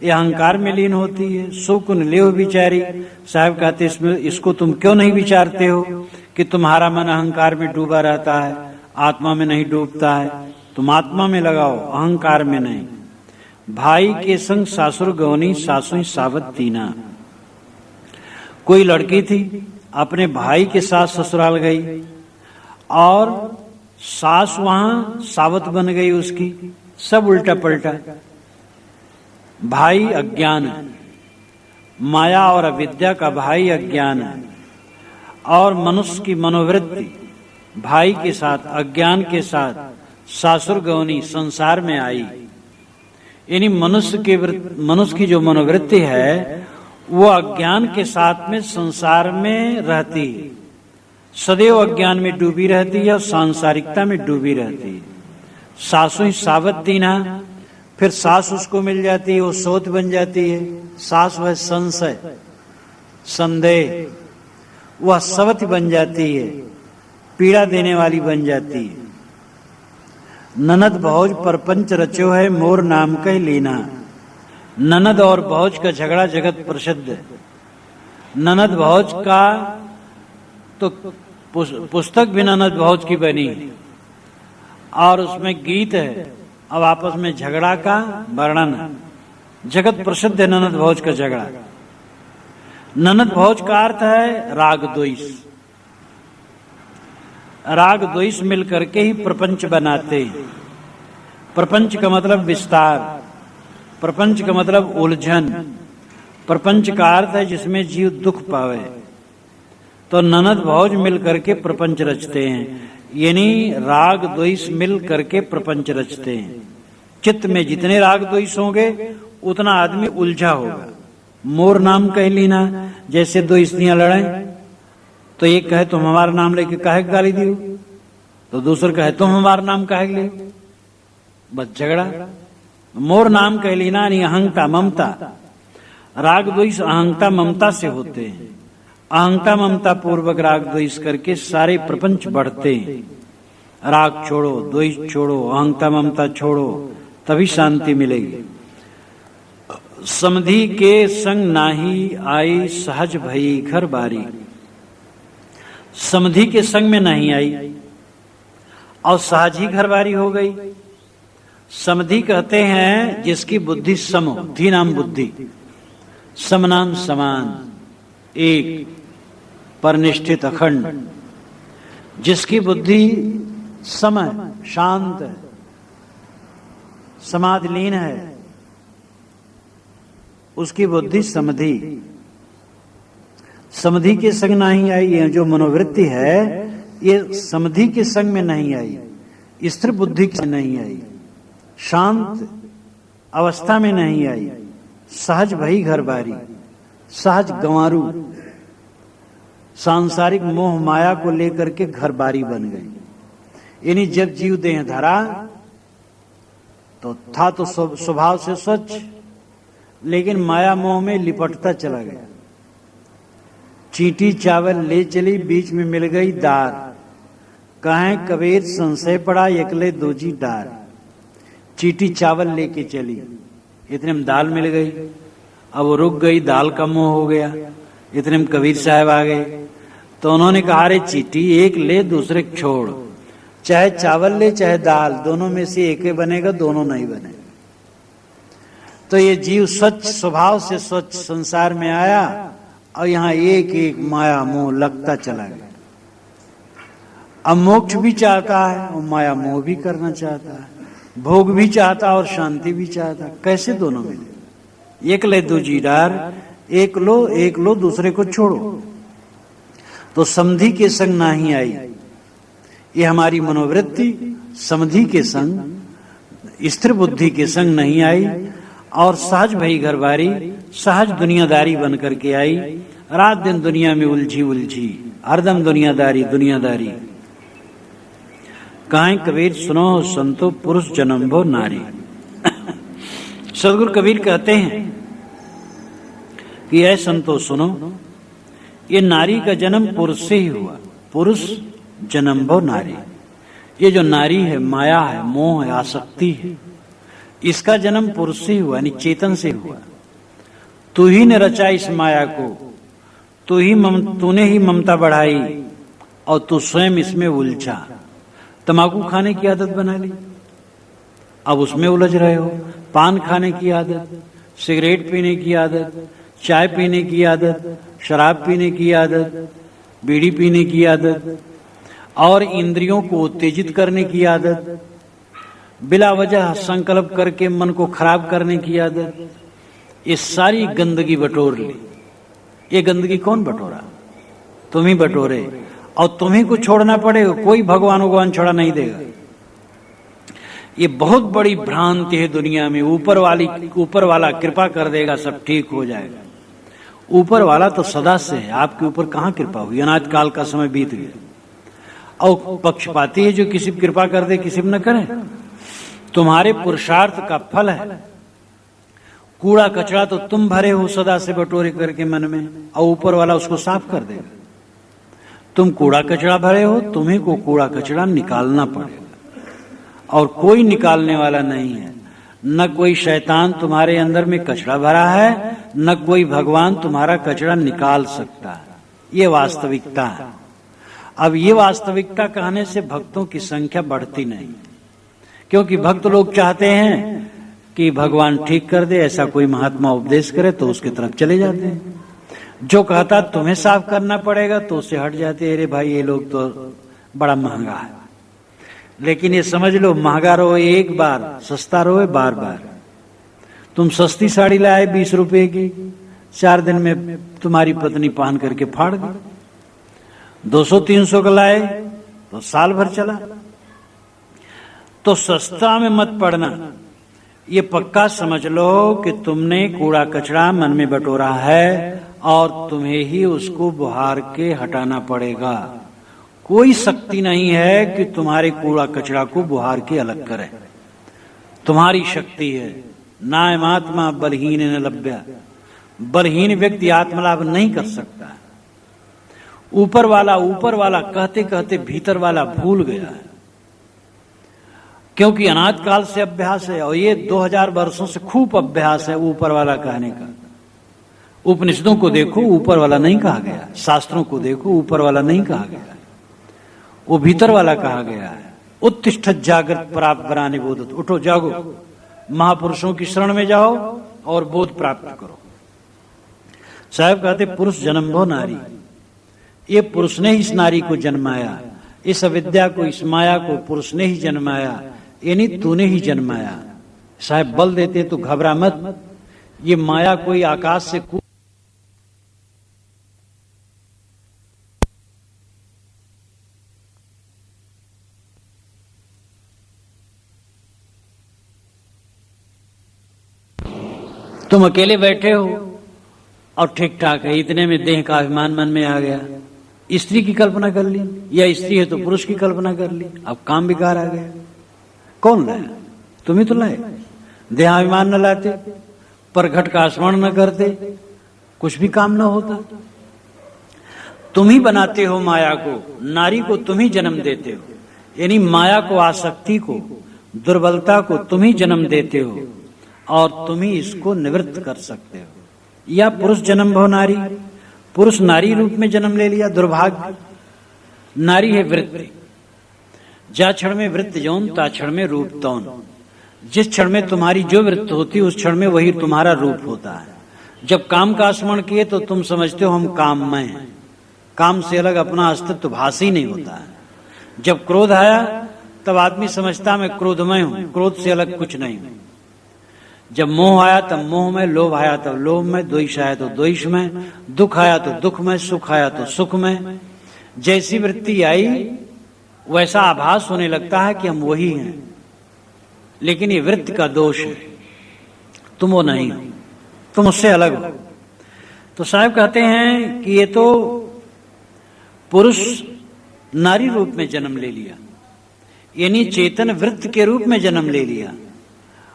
ये अहंकार में लीन होती है। सुकुन ले हो बिचारी। साहब कहते इसको तुम क्यों नहीं विचारते हो कि तुम्हारा मन अहंकार में डूबा रहता है, आत्मा में नहीं डूबता है। तुम आत्मा में लगाओ, अहंकार में नहीं। भाई के संग सासुर गवनी सासुई सावत तीना। कोई लड़की थी, अपने भाई के साथ ससुराल गई, और सास वहां सावत बन गई उसकी। सब उल्टा पलटा। भाई अज्ञान है, माया और अविद्या का भाई अज्ञान है, और मनुष्य की मनोवृत्ति भाई के साथ, अज्ञान के साथ सासुर गवनी संसार में आई। यानी मनुष्य की जो मनोवृत्ति है वो अज्ञान के साथ में संसार में रहती है, सदैव अज्ञान में डूबी रहती है और सांसारिकता में डूबी रहती है। सासुई सावत दीना, फिर सास उसको मिल जाती है, वो सोत बन जाती है। सास वह संशय, संदेह, वह सवत बन जाती है, पीड़ा देने वाली बन जाती है। ननद भौज परपंच रचो है मोर नाम कह लीना। ननद और भौज का झगड़ा जगत प्रसिद्ध है। ननद भौज का तो पुस्तक भी ननद भौज की बनी है, और उसमें गीत है। अब आपस में झगड़ा का वर्णन है, जगत प्रसिद्ध है ननद भौज का झगड़ा। ननद भौज का अर्थ है राग द्वेष। राग द्वेष मिल करके ही प्रपंच बनाते हैं। प्रपंच का मतलब विस्तार, प्रपंच का मतलब उलझन, प्रपंच का अर्थ है जिसमें जीव दुख पावे। तो ननद भौज मिल करके प्रपंच रचते हैं, यानी राग द्वेष मिल करके प्रपंच रचते हैं। चित्त में जितने राग द्वेष होंगे उतना आदमी उलझा होगा। मोर नाम कह लेना, जैसे दो स्त्रियां लड़े तो एक कहे तुम हमारा नाम लेके काहे गाली दियो, तो दूसरा कहे तुम हमारा नाम काहे ले, बस झगड़ा। मोर नाम कह लेना यानी अहंता ममता। राग द्वेष अहंता ममता से होते हैं। अहंता ममता पूर्वक राग द्वेष करके सारे प्रपंच बढ़ते हैं। राग छोड़ो, द्वेष छोड़ो, अहंता ममता छोड़ो, तभी शांति मिलेगी। समधि के संग नाही आई सहज भई घर बारी। समधि के संग में नहीं आई और सहज ही घरवारी हो गई। समधि कहते हैं जिसकी बुद्धि सम हो, धी नाम बुद्धि, सम नाम समान, एक परनिष्ठित अखंड, जिसकी बुद्धि सम है, शांत है, समाधिलीन है, उसकी बुद्धि समधि। समधि के संग नहीं आई, ये जो मनोवृत्ति है ये समधि के संग में नहीं आई, स्थिर बुद्धि के नहीं आई, शांत अवस्था में नहीं आई, सहज भई घर बारी, सहज गंवारू, सांसारिक मोह माया को लेकर के घर बारी बन गई। यानी जब जीव देह धरा तो था तो स्वभाव से स्वच्छ, लेकिन माया मोह में लिपटता चला गया। चींटी चावल ले चली, बीच में मिल गई दार, कहें कबीर संशय पड़ा एकले दोजी डार। चींटी चावल लेके चली, इतने में दाल मिल गई, अब वो रुक गई, दाल का मोह हो गया। इतने में कबीर साहब आ गए तो उन्होंने कहा अरे चींटी एक ले दूसरे छोड़, चाहे चावल ले चाहे दाल, दोनों में से एक ही बनेगा, दोनों नहीं बने। तो ये जीव स्वच्छ स्वभाव से स्वच्छ संसार में आया और यहाँ एक एक माया मोह लगता चला गया। अब मोक्ष भी चाहता है और माया मोह भी करना चाहता है, भोग भी चाहता और शांति भी चाहता, कैसे दोनों मिले? एक ले दो जीडार, एक लो दूसरे को छोड़ो। तो समधि के संग नहीं आई, ये हमारी मनोवृत्ति समधि के संग, स्थिर बुद्धि के संग नहीं आई और सहज भई घरबारी, सहज दुनियादारी बन करके आई। रात दिन दुनिया में उलझी उलझी, हरदम दुनियादारी दुनियादारी। कहें कबीर सुनो संतो पुरुष जन्म भो नारी। सदगुरु कबीर कहते हैं कि ऐ संतो सुनो, ये नारी का जन्म पुरुष से ही हुआ। पुरुष जन्म भो नारी, ये जो नारी है माया है, मोह है, आसक्ति है, इसका जन्म पुरुष से हुआ, यानी चेतन से हुआ। तू ही ने रचा इस माया को, तूने ही ममता बढ़ाई और तू स्वयं इसमें उलझा। तंबाकू खाने की आदत बना ली, अब उसमें उलझ रहे हो। पान खाने की आदत, सिगरेट पीने की आदत, चाय पीने की आदत, शराब पीने की आदत, बीड़ी पीने की आदत और इंद्रियों को उत्तेजित करने की आदत, बिला वजह संकल्प करके मन को खराब करने की आदत, ये सारी गंदगी बटोर ली। ये गंदगी कौन बटोरा? तुम ही बटोरे और तुम्ही को छोड़ना पड़ेगा, कोई भगवान छोड़ा नहीं देगा। ये बहुत बड़ी भ्रांति है दुनिया में। ऊपर वाला कृपा कर देगा, सब ठीक हो जाएगा। ऊपर वाला तो सदा से है, आपके ऊपर कहाँ कृपा हुई? अनाज काल का समय बीत गया। और पक्षपाती है जो किसी पर कृपा कर दे किसी पर न करे। तुम्हारे पुरुषार्थ का फल है। कूड़ा कचरा तो तुम भरे हो सदा से बटोरे करके मन में, और ऊपर वाला उसको साफ कर देगा। तुम कूड़ा कचरा भरे हो, तुम्हीं को कूड़ा कचरा निकालना पड़ेगा, और कोई निकालने वाला नहीं है। न कोई शैतान तुम्हारे अंदर में कचरा भरा है, न कोई भगवान तुम्हारा कचरा निकाल सकता है। ये वास्तविकता है। अब ये वास्तविकता कहने से भक्तों की संख्या बढ़ती नहीं, क्योंकि भक्त लोग चाहते हैं कि भगवान ठीक कर दे, ऐसा कोई महात्मा उपदेश करे तो उसकी तरफ चले जाते हैं। जो कहता तुम्हें साफ करना पड़ेगा तो उससे हट जाते हैं। अरे भाई ये लोग तो बड़ा महंगा है, लेकिन ये समझ लो, महंगा रहो एक बार, सस्ता रहो बार बार। तुम सस्ती साड़ी लाए 20 रुपए की, 4 दिन में तुम्हारी पत्नी पहन करके फाड़ गई। 200-300 का लाए तो साल भर चला। तो सस्ता में मत पड़ना, ये पक्का समझ लो कि तुमने कूड़ा कचरा मन में बटोरा है और तुम्हें ही उसको बुहार के हटाना पड़ेगा। कोई शक्ति नहीं है कि तुम्हारे कूड़ा कचरा को बुहार के अलग करे। तुम्हारी शक्ति है नायमात्मा बलहीन न लभ्या। बलहीन व्यक्ति आत्मलाभ नहीं कर सकता। ऊपर वाला कहते कहते भीतर वाला भूल गया है, क्योंकि अनाद काल से अभ्यास है और ये 2000 वर्षों से खूब अभ्यास है ऊपर वाला कहने का। उपनिषदों को देखो, ऊपर वाला नहीं कहा गया। शास्त्रों को देखो, ऊपर वाला नहीं कहा गया, वो भीतर वाला कहा गया है। उत्तिष्ठ जागृत प्राप्त बराने बोधत। उठो जागो, महापुरुषों की शरण में जाओ और बोध प्राप्त करो। साहब कहते पुरुष जन्म भो नारी। ये पुरुष ने इस नारी को जन्माया, इस अविद्या को, इस माया को पुरुष ने ही जन्माया, यानी तूने ही जन्माया। साहब बल देते तो घबरा मत, ये माया कोई आकाश से तुम अकेले बैठे हो और ठीक ठाक है, इतने में देह का अभिमान मन में आ गया। स्त्री की कल्पना कर ली, या स्त्री है तो पुरुष की कल्पना कर ली, अब काम बेकार आ गया। कौन लाया? तुम ही तो लाए। देहाभिमान न लाते, परघट का स्मरण न करते, कुछ भी काम न होता। तुम ही बनाते हो माया को, नारी को तुम ही जन्म देते हो, यानी माया को, आसक्ति को, दुर्बलता को तुम ही जन्म देते हो और तुम ही इसको निवृत्त कर सकते हो। या पुरुष जन्म भव नारी, पुरुष नारी रूप में जन्म ले लिया, दुर्भाग्य। नारी है वृत्ति, जा क्षण में वृत्ति यौन ता क्षण में रूप तौन। जिस क्षण में तुम्हारी जो वृत्ति होती है उस क्षण में वही तुम्हारा रूप होता है। जब काम का स्मरण किए तो तुम समझते हो हम काममय हैं, काम से अलग अपना अस्तित्व भासी नहीं होता है। जब क्रोध आया तब आदमी समझता मैं क्रोधमय हूं, क्रोध से अलग कुछ नहीं हूं। जब मोह आया तब मोह में, लोभ आया तब लोभ में, द्वेष आया तो द्वेष में, दुख आया तो दुख में, सुख आया तो सुख में। जैसी वृत्ति आई वैसा आभास होने लगता है कि हम वही हैं, लेकिन ये वृत्ति का दोष है, तुम वो नहीं हो, तुम उससे अलग हो। तो साहब कहते हैं कि ये तो पुरुष नारी रूप में जन्म ले लिया, यानी चेतन वृत्ति के रूप में जन्म ले लिया।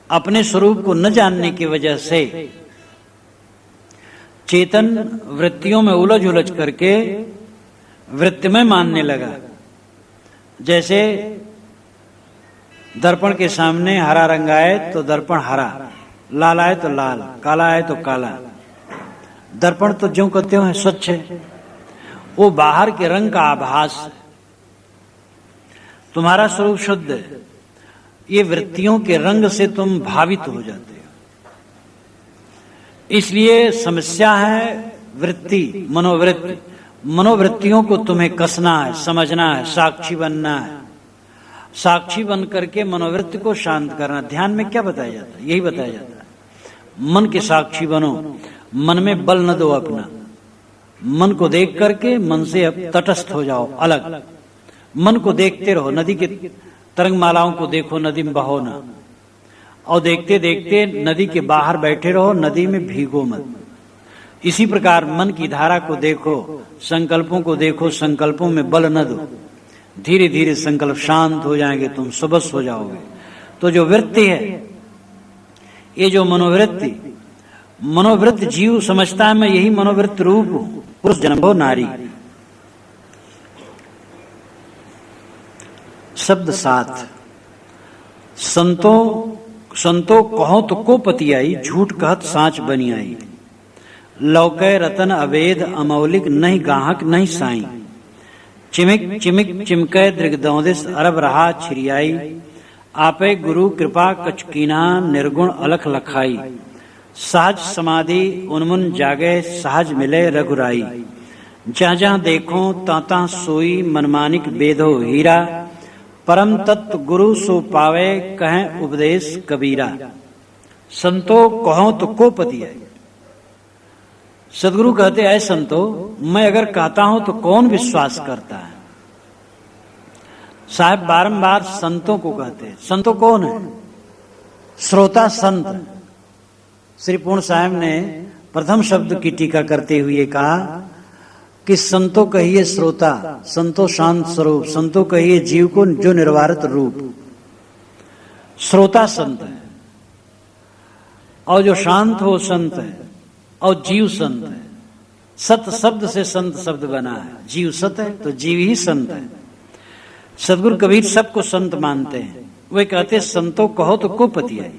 अपने स्वरूप को न जानने की वजह से चेतन वृत्तियों में उलझ उलझ करके वृत्तिमय मानने लगा। जैसे दर्पण के सामने हरा रंग आए तो दर्पण हरा, लाल आए तो लाल, काला आए तो काला। दर्पण तो जो कहते हो है स्वच्छ है, वो बाहर के रंग का आभास है। तुम्हारा स्वरूप शुद्ध है। ये वृत्तियों के रंग से तुम भावित हो जाते हो। इसलिए समस्या है वृत्ति, मनोवृत्ति। मनोवृत्तियों को तुम्हें कसना है, समझना है, साक्षी बनना है। साक्षी बन करके मनोवृत्ति को शांत करना। ध्यान में क्या बताया जाता है? यही बताया जाता है मन के साक्षी बनो, मन में बल न दो अपना। मन को देख करके मन से अब तटस्थ हो जाओ, अलग। मन को देखते रहो, नदी के तरंग मालाओं को देखो, नदी में बहो ना, और देखते देखते नदी के बाहर बैठे रहो, नदी में भीगो मत। इसी प्रकार मन की धारा को देखो, संकल्पों को देखो, संकल्पों में बल न दो। धीरे धीरे संकल्प शांत हो जाएंगे, तुम सुबस हो जाओगे। तो जो वृत्ति है, ये जो मनोवृत्ति, मनोवृत्ति जीव समझता है मैं यही मनोवृत्ति रूप हूं। पुरुष जन्म भव नारी। शब्द 7। संतो कहो तो को पति आई, झूठ कहत साँच बनी आई। लौकै रतन अवेद अमौलिक, नहीं गाहक नहीं साई। चिमिक चिमिक चिमकै दृगदौदिस, अरब रहा छिरियाई। आपे गुरु कृपा कचकीना, निर्गुण अलख लखाई। सहज समाधि उन्मुन जागे, सहज मिले रघुराई। जहाँ जहाँ देखो ताता सोई, मनमानिक बेदो हीरा। परम तत्व गुरु सो पावे कहें उपदेश कबीरा, संतो कहो तो को पति है। सदगुरु कहते हैं संतो, मैं अगर कहता हूं तो कौन विश्वास करता है। साहब बारंबार संतों को कहते हैं। संतो कौन है? श्रोता संत। श्री पूर्ण साहब ने प्रथम शब्द की टीका करते हुए कहा कि संतो कहिए श्रोता, संतो शांत स्वरूप, संतो कहिए जीव को जो निर्वारित रूप। श्रोता संत है और जो शांत हो संत है और जीव संत है। सत शब्द से संत शब्द बना है। जीव सत है तो जीव ही संत है। सदगुरु कबीर सबको संत मानते हैं। वे कहते संतो कहो तो को पति है।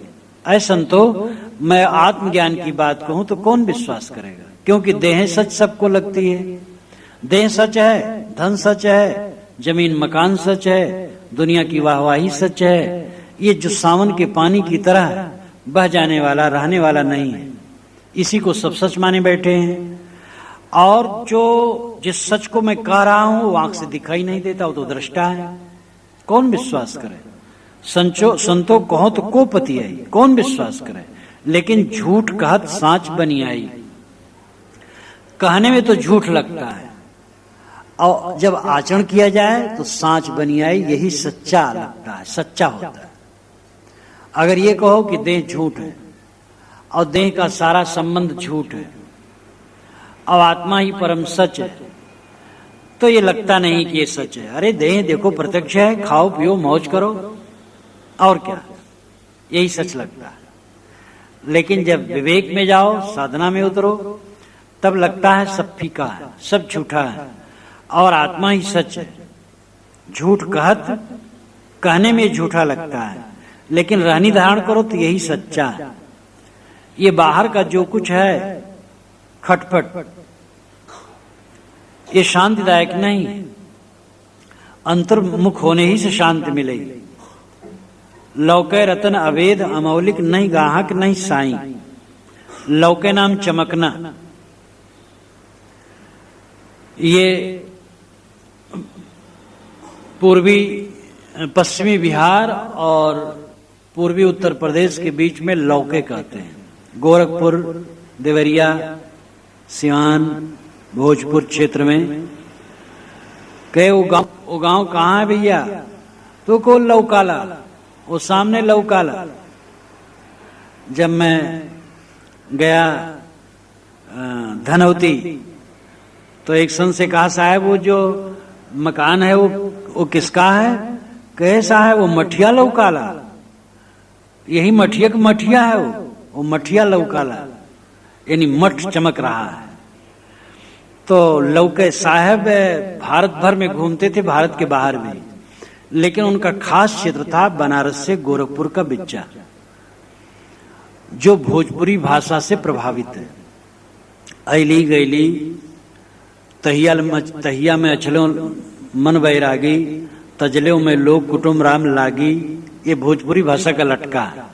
ऐ संतो, मैं आत्मज्ञान की बात कहूं तो कौन विश्वास करेगा, क्योंकि देह सच सबको लगती है। देह सच है, धन सच है, जमीन मकान सच है, दुनिया की वाहवाही सच है। ये जो सावन के पानी की तरह बह जाने वाला रहने वाला नहीं है, इसी को सब सच माने बैठे हैं। और जो जिस सच को मैं कह रहा हूं वो आंख से दिखाई नहीं देता, वो तो दृष्टा है। कौन विश्वास करे? संतो कहो तो को पति आई, कौन विश्वास करे? लेकिन झूठ कहत सांच बनी आई। कहने में तो झूठ लगता है और जब आचरण किया जाए तो सांच बनी आई, यही सच्चा लगता है, सच्चा होता है। अगर ये कहो कि देह झूठ है और देह का सारा संबंध झूठ है और आत्मा ही परम सच है, तो ये लगता नहीं कि ये सच है। अरे देह देखो प्रत्यक्ष है, खाओ पियो मौज करो, और क्या, यही सच लगता है। लेकिन जब विवेक में जाओ, साधना में उतरो, तब लगता है सब फीका है, सब झूठा है और आत्मा ही सच है। झूठ कहत कहने में झूठा लगता है, लेकिन रहनी धारण करो तो यही सच्चा है। ये बाहर का जो कुछ है खटपट, ये शांतिदायक नहीं है। अंतर्मुख होने ही से शांति मिलेगी। लौके रतन अवेद अमौलिक, नहीं गाहक नहीं साई। लौके नाम चमकना, ये पूर्वी पश्चिमी बिहार और पूर्वी उत्तर प्रदेश के बीच में लौके कहते हैं। गोरखपुर, देवरिया, सिवान, भोजपुर क्षेत्र में कहे वो गांव कहाँ है भैया? तो को लौकाला, वो सामने लौकाला। जब मैं गया धनौती तो एक संत से कहा, साहब वो जो मकान है वो किसका है? कहे साहब वो मठिया लौकाला। यही मठिया का मठिया है, वो मठिया लौकाला, यानी मठ चमक रहा है। तो लौके साहब भारत भर में घूमते थे, भारत के बाहर भी, लेकिन उनका खास क्षेत्र था बनारस से गोरखपुर का बिच्चा, जो भोजपुरी भाषा से प्रभावित है। ऐली गैली तहिया में अछलो मन बैरागी, तजले में लोग कुटुम्ब राम लागी, ये भोजपुरी भाषा का लटका है।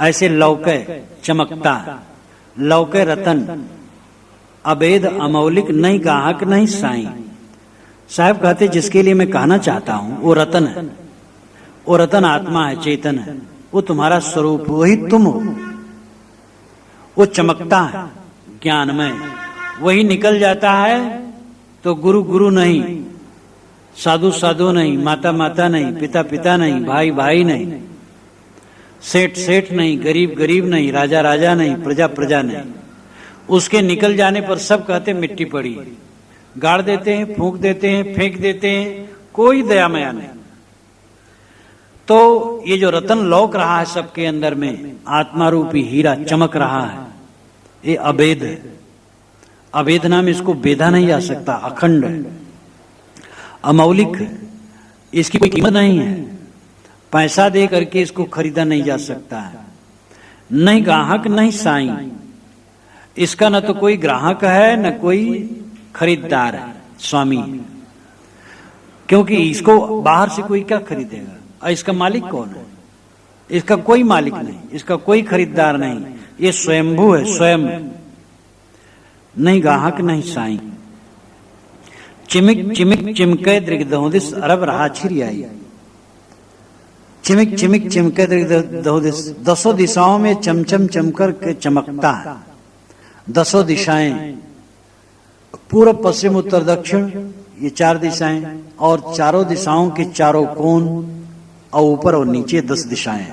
ऐसे लौके चमकता, लौके रतन अवेद अमौलिक, नहीं गाहक नहीं साई। साहब कहते जिसके लिए मैं कहना चाहता हूं वो रतन है, वो रतन आत्मा है, चेतन है, वो तुम्हारा स्वरूप, वही तुम हो। वो चमकता है ज्ञानमय, वही निकल जाता है तो गुरु गुरु नहीं, साधु साधु नहीं, माता माता नहीं, पिता पिता नहीं, भाई भाई नहीं, सेठ सेठ नहीं, गरीब गरीब नहीं, राजा राजा नहीं, प्रजा प्रजा नहीं। उसके निकल जाने पर सब कहते मिट्टी पड़ी, गाड़ देते हैं, फूंक देते हैं, फेंक देते हैं, कोई दया माया नहीं। तो ये जो रतन लौक रहा है सबके अंदर में, आत्मा रूपी हीरा चमक रहा है, ये अभेद है। अभेद नाम इसको बेधा नहीं जा सकता, अखंड है, अमौलिक है, इसकी कोई कीमत नहीं है, पैसा दे करके इसको खरीदा नहीं जा सकता है। नहीं गाहक नहीं साई, इसका न तो कोई ग्राहक है न कोई खरीदार है, स्वामी, क्योंकि इसको बाहर से कोई क्या खरीदेगा? और इसका मालिक कौन है? इसका कोई मालिक नहीं, इसका कोई खरीदार नहीं, ये स्वयंभू है, स्वयं। नहीं गाहक नहीं साई, चिमिक चिमिक चिमके दृगदहोदिस अरब रहा छिरियाई। चिमिक चिमिक चिमके दसों दिशाओं में चमचम चमकर के चमकता है। दसों दिशाएं, पूर्व पश्चिम उत्तर दक्षिण, ये 4 दिशाएं, और चारों दिशाओं के चारों कोण, और ऊपर और नीचे 10 दिशाएं।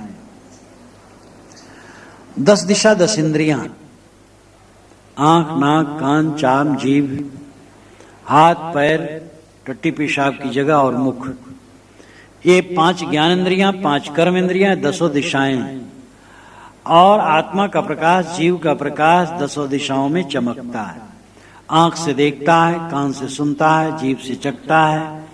10 दिशा 10 इंद्रियां, आंख, नाक, कान, चाम, जीभ, हाथ, पैर, टट्टी पेशाब की जगह और मुख। ये 5 ज्ञान इंद्रियां, 5 कर्म इंद्रियां, 10 दिशाएं, और आत्मा का प्रकाश, जीव का प्रकाश 10 दिशाओं में चमकता है। आंख से देखता है, कान से सुनता है, जीभ से चखता है,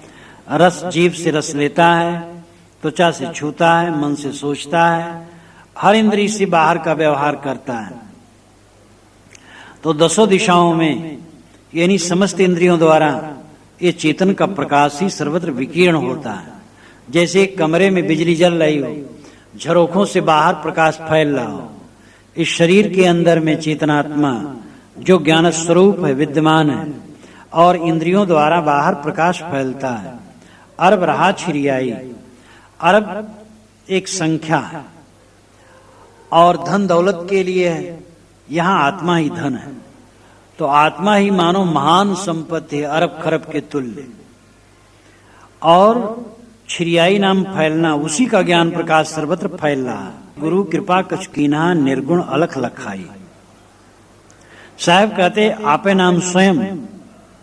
रस जीभ से रस लेता है, त्वचा से छूता है, मन से सोचता है, हर इंद्रिय से बाहर का व्यवहार करता है। तो 10 दिशाओं में यानी समस्त इंद्रियों द्वारा ये चेतन का प्रकाश ही सर्वत्र विकीर्ण होता है। जैसे एक कमरे में बिजली जल रही हो, झरोखों से बाहर प्रकाश फैल रहा हो, इस शरीर के अंदर में चेतनात्मा जो ज्ञान स्वरूप है, विद्यमान है, और इंद्रियों द्वारा बाहर प्रकाश फैलता है। अरब रहा छिरियाई, अरब एक संख्या है, और धन दौलत के लिए है, यहाँ आत्मा ही धन है। तो आत्मा ही मानो महान संपत्ति है, अरब खरब के तुल्य। और छिरियाई नाम फैलना, उसी का ज्ञान प्रकाश सर्वत्र फैल रहा है। गुरु कृपा कछ कीन्हा, निर्गुण अलख लखाई। साहब कहते आपे नाम स्वयं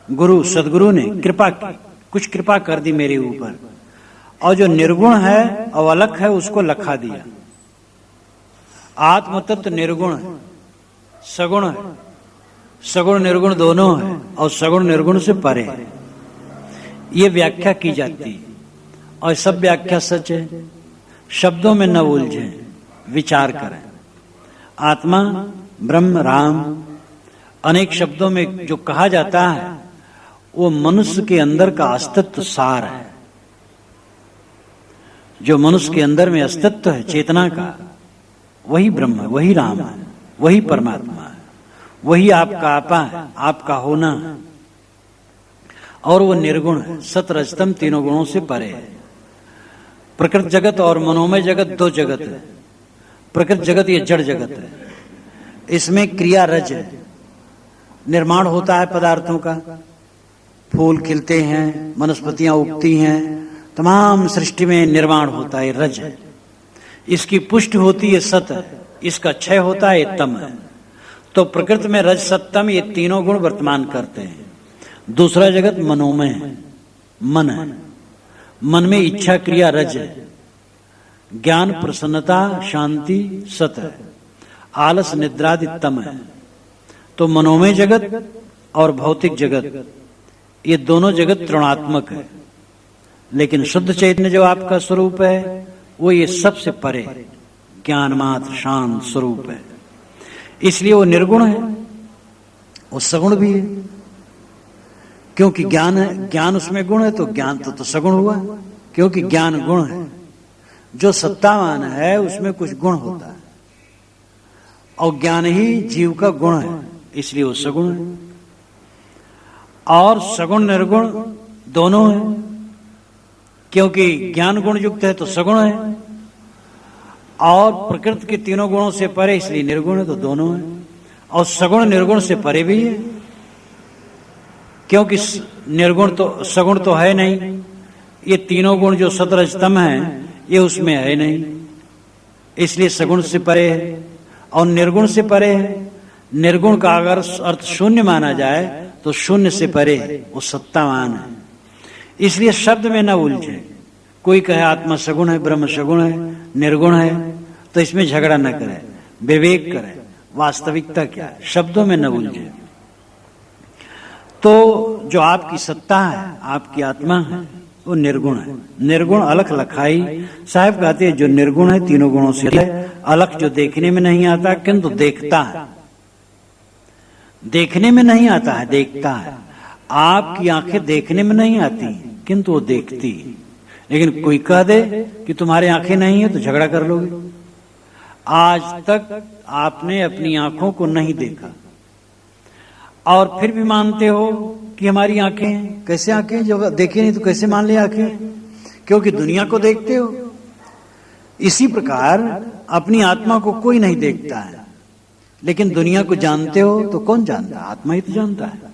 गुरु सदगुरु ने कृपा की, कुछ कृपा कर दी मेरे ऊपर, और जो निर्गुण है और अलख है उसको लखा दिया। आत्म तत्व निर्गुण है, सगुण है, सगुण निर्गुण दोनों है, और सगुण निर्गुण से परे है। ये व्याख्या की जाती है, और सब व्याख्या सच है। शब्दों में न उलझे, विचार करें। आत्मा, ब्रह्म, राम, अनेक शब्दों में जो कहा जाता है वो मनुष्य के अंदर का अस्तित्व सार है। जो मनुष्य के अंदर में अस्तित्व है चेतना का, वही ब्रह्म है, वही राम है, वही परमात्मा है, वही आपका आपा है, आपका होना है। और वो निर्गुण है, सत रजतम, तीनों गुणों से परे है। प्रकृत जगत और मनोमय जगत 2 जगत है। प्रकृत जगत ये जड़ जगत है, इसमें क्रिया रज है, निर्माण होता है पदार्थों का, फूल खिलते हैं, वनस्पतियां उगती हैं, तमाम सृष्टि में निर्माण होता है, रज है। इसकी पुष्टि होती है सत है, इसका क्षय होता है तम है। तो प्रकृति में रज सत्तम ये तीनों गुण वर्तमान करते हैं। दूसरा जगत मनोमय है, मन है, मन में इच्छा क्रिया रज है, ज्ञान प्रसन्नता शांति सत है, आलस निद्रादि तम है। तो मनोमय जगत और भौतिक जगत ये दोनों जगत त्रिगुणात्मक है, लेकिन शुद्ध चैतन्य जो आपका स्वरूप है वो ये सबसे परे ज्ञान मात्र शांत स्वरूप है। इसलिए वो निर्गुण है, वो सगुण भी है, क्योंकि ज्ञान है, ज्ञान उसमें गुण है, तो ज्ञान तो सगुण हुआ, क्योंकि ज्ञान गुण है। जो सत्तावान है उसमें कुछ गुण होता है, और ज्ञान ही जीव का गुण है, इसलिए वो सगुण है। और सगुण निर्गुण दोनों है, क्योंकि ज्ञान गुण युक्त है तो सगुण है, और प्रकृति के तीनों गुणों से परे इसलिए निर्गुण है, तो दोनों है। और सगुण निर्गुण से परे भी है, क्योंकि निर्गुण तो सगुण तो है नहीं, ये तीनों गुण जो सतरजतम है ये उसमें है नहीं, इसलिए सगुण से परे है। और निर्गुण से परे है, निर्गुण का अगर अर्थ शून्य माना जाए तो शून्य से परे है, वो सत्तावान है। इसलिए शब्द में न उलझे। कोई कहे आत्मा सगुण है, ब्रह्म सगुण है, निर्गुण है, तो इसमें झगड़ा न करे, विवेक करे, वास्तविकता क्या है, शब्दों में न उलझे। तो जो आपकी सत्ता है, आपकी आत्मा है, वो निर्गुण है। निर्गुण अलख लखाई। साहब कहते हैं जो निर्गुण है तीनों गुणों से है, अलख जो देखने में नहीं आता किंतु देखता है, देखने में नहीं आता है, देखता है। आपकी आंखें देखने में नहीं आती किंतु वो देखती है। लेकिन कोई कह दे कि तुम्हारी आंखें नहीं है तो झगड़ा कर लोगे। आज तक आपने अपनी आंखों को नहीं देखा और फिर भी मानते हो कि हमारी आंखें हैं। कैसे आंखें? जो देखे नहीं तो कैसे मान ले आंखें? क्योंकि दुनिया को देखते हो, इसी प्रकार अपनी आत्मा को कोई नहीं देखता है, लेकिन दुनिया को जानते हो तो कौन जानता है? आत्मा ही तो जानता है।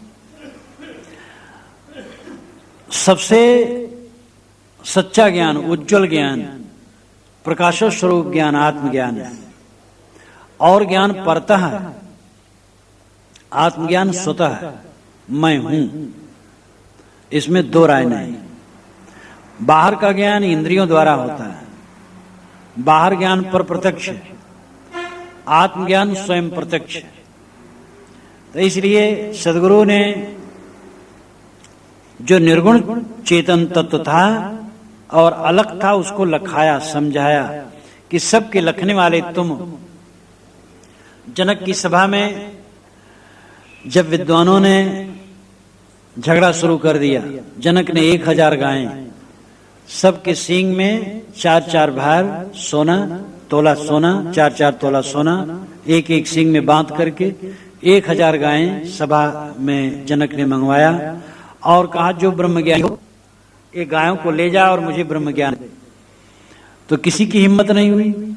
सबसे सच्चा ज्ञान, उज्जवल ज्ञान, प्रकाश स्वरूप ज्ञान आत्मज्ञान है। और ज्ञान परतः है, आत्मज्ञान स्वतः है, मैं हूं। इसमें दो राय नहीं। बाहर का ज्ञान इंद्रियों द्वारा होता है, बाहर ज्ञान पर प्रत्यक्ष है, आत्मज्ञान स्वयं प्रत्यक्ष है। तो इसलिए सदगुरु ने जो निर्गुण चेतन तत्व था और अलग था, उसको लखाया, समझाया कि सबके लखने वाले तुम। जनक की सभा में जब विद्वानों ने झगड़ा शुरू कर दिया, जनक ने 1000 गायें, सबके सींग में 4-4 भार सोना, तोला सोना, 4-4 तोला सोना, एक सींग में बांध करके 1000 गायें सभा में जनक ने मंगवाया और कहा जो ब्रह्मज्ञानी हो ये गायों को ले जा और मुझे ब्रह्मज्ञान दे। तो किसी की हिम्मत नहीं हुई।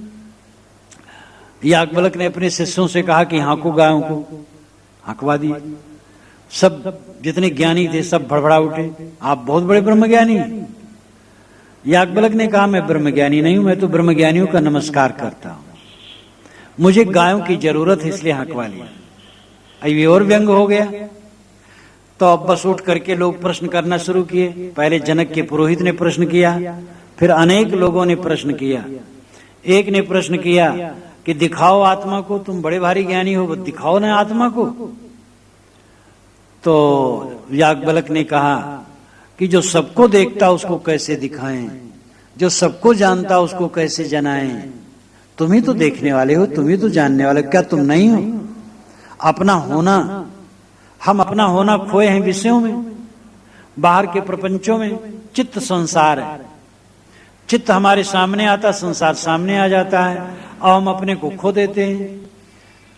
याज्ञवल्क्य ने अपने शिष्यों से कहा कि हाँको गायों को, हाँकवा दिए। सब जितने ज्ञानी थे सब भड़बड़ा उठे, आप बहुत बड़े ब्रह्मज्ञानी हैं। याज्ञवल्क्य ने कहा मैं ब्रह्मज्ञानी नहीं हूं, मैं तो ब्रह्मज्ञानियों का नमस्कार करता हूं, मुझे गायों की जरूरत है इसलिए हाँकवा लिया। ये और व्यंग हो गया। तो अब बस उठ करके लोग प्रश्न करना शुरू किए। पहले जनक के पुरोहित ने प्रश्न किया, फिर अनेक लोगों ने प्रश्न किया। एक ने प्रश्न किया कि दिखाओ आत्मा को, तुम बड़े भारी ज्ञानी हो, दिखाओ ना आत्मा को। तो याज्ञवल्क्य ने कहा कि जो सबको देखता उसको कैसे दिखाएं, जो सबको जानता उसको कैसे जनाएं। तुम ही तो देखने वाले हो, तुम ही तो जानने वाले, क्या तुम नहीं हो? अपना होना, हम अपना होना खोए हैं विषयों में, बाहर के प्रपंचों में। चित्त संसार है, चित्त हमारे सामने आता, संसार सामने आ जाता है और हम अपने को खो देते हैं।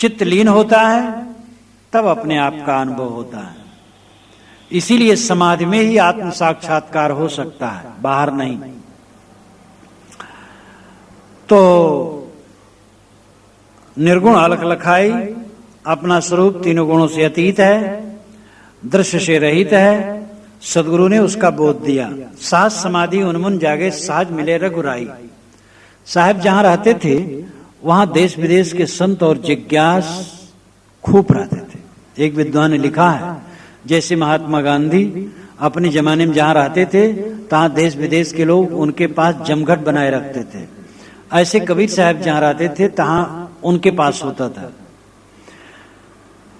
चित्त लीन होता है तब अपने आप का अनुभव होता है। इसीलिए समाधि में ही आत्म साक्षात्कार हो सकता है, बाहर नहीं। तो निर्गुण अलख लखाई, अपना स्वरूप तीनों गुणों से अतीत है, दृश्य से रहित है। सदगुरु ने उसका बोध दिया। सहज समाधि उन्मुन जागे, सहज मिले रघुराई। साहब जहां रहते थे वहां देश विदेश के संत और जिज्ञास खूब रहते थे। एक विद्वान ने लिखा है, जैसे महात्मा गांधी अपने जमाने में जहां रहते थे तहां देश विदेश के लोग उनके पास जमघट बनाए रखते थे, ऐसे कबीर साहब जहां रहते थे तहां उनके पास होता था।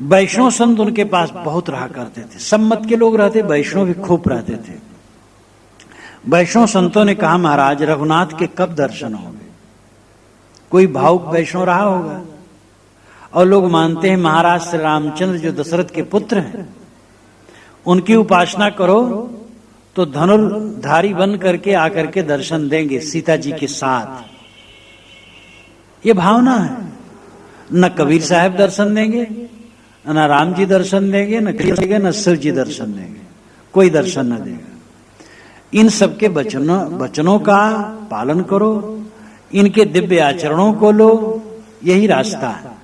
वैष्णव संत उनके पास बहुत रहा करते थे। सब मत के लोग रहते, वैष्णव भी खूब रहते थे। वैष्णव संतों ने कहा महाराज रघुनाथ के कब दर्शन होंगे? कोई भावुक वैष्णव रहा होगा। और लोग मानते हैं महाराज श्री रामचंद्र जो दशरथ के पुत्र हैं उनकी उपासना करो तो धनुर्धारी बन करके आकर के दर्शन देंगे सीता जी के साथ। ये भावना है। न कबीर साहब दर्शन देंगे, न राम जी दर्शन देंगे, न कृष्ण देंगे, न शिव जी दर्शन देंगे, कोई दर्शन न देगा। इन सबके वचनों का पालन करो, इनके दिव्य आचरणों को लो, यही रास्ता है।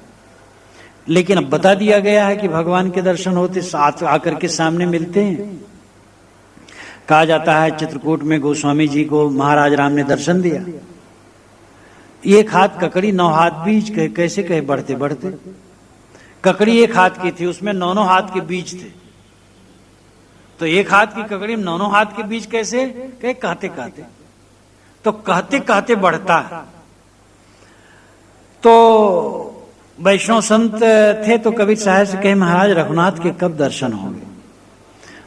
लेकिन अब बता दिया गया है कि भगवान के दर्शन होते साथ आकर के सामने मिलते हैं। कहा जाता है चित्रकूट में गोस्वामी जी को महाराज राम ने दर्शन दिया। 1 हाथ ककड़ी 9 हाथ बीज, कैसे कहे बढ़ते बढ़ते। ककड़ी 1 हाथ की थी, उसमें 9 हाथ के बीज थे। तो 1 हाथ की ककड़ी में 9 हाथ के बीज कैसे? कहे कहते कहते, तो कहते कहते बढ़ता है। तो वैष्णव संत थे तो कबीर साहब से कहे महाराज रघुनाथ के कब दर्शन होंगे?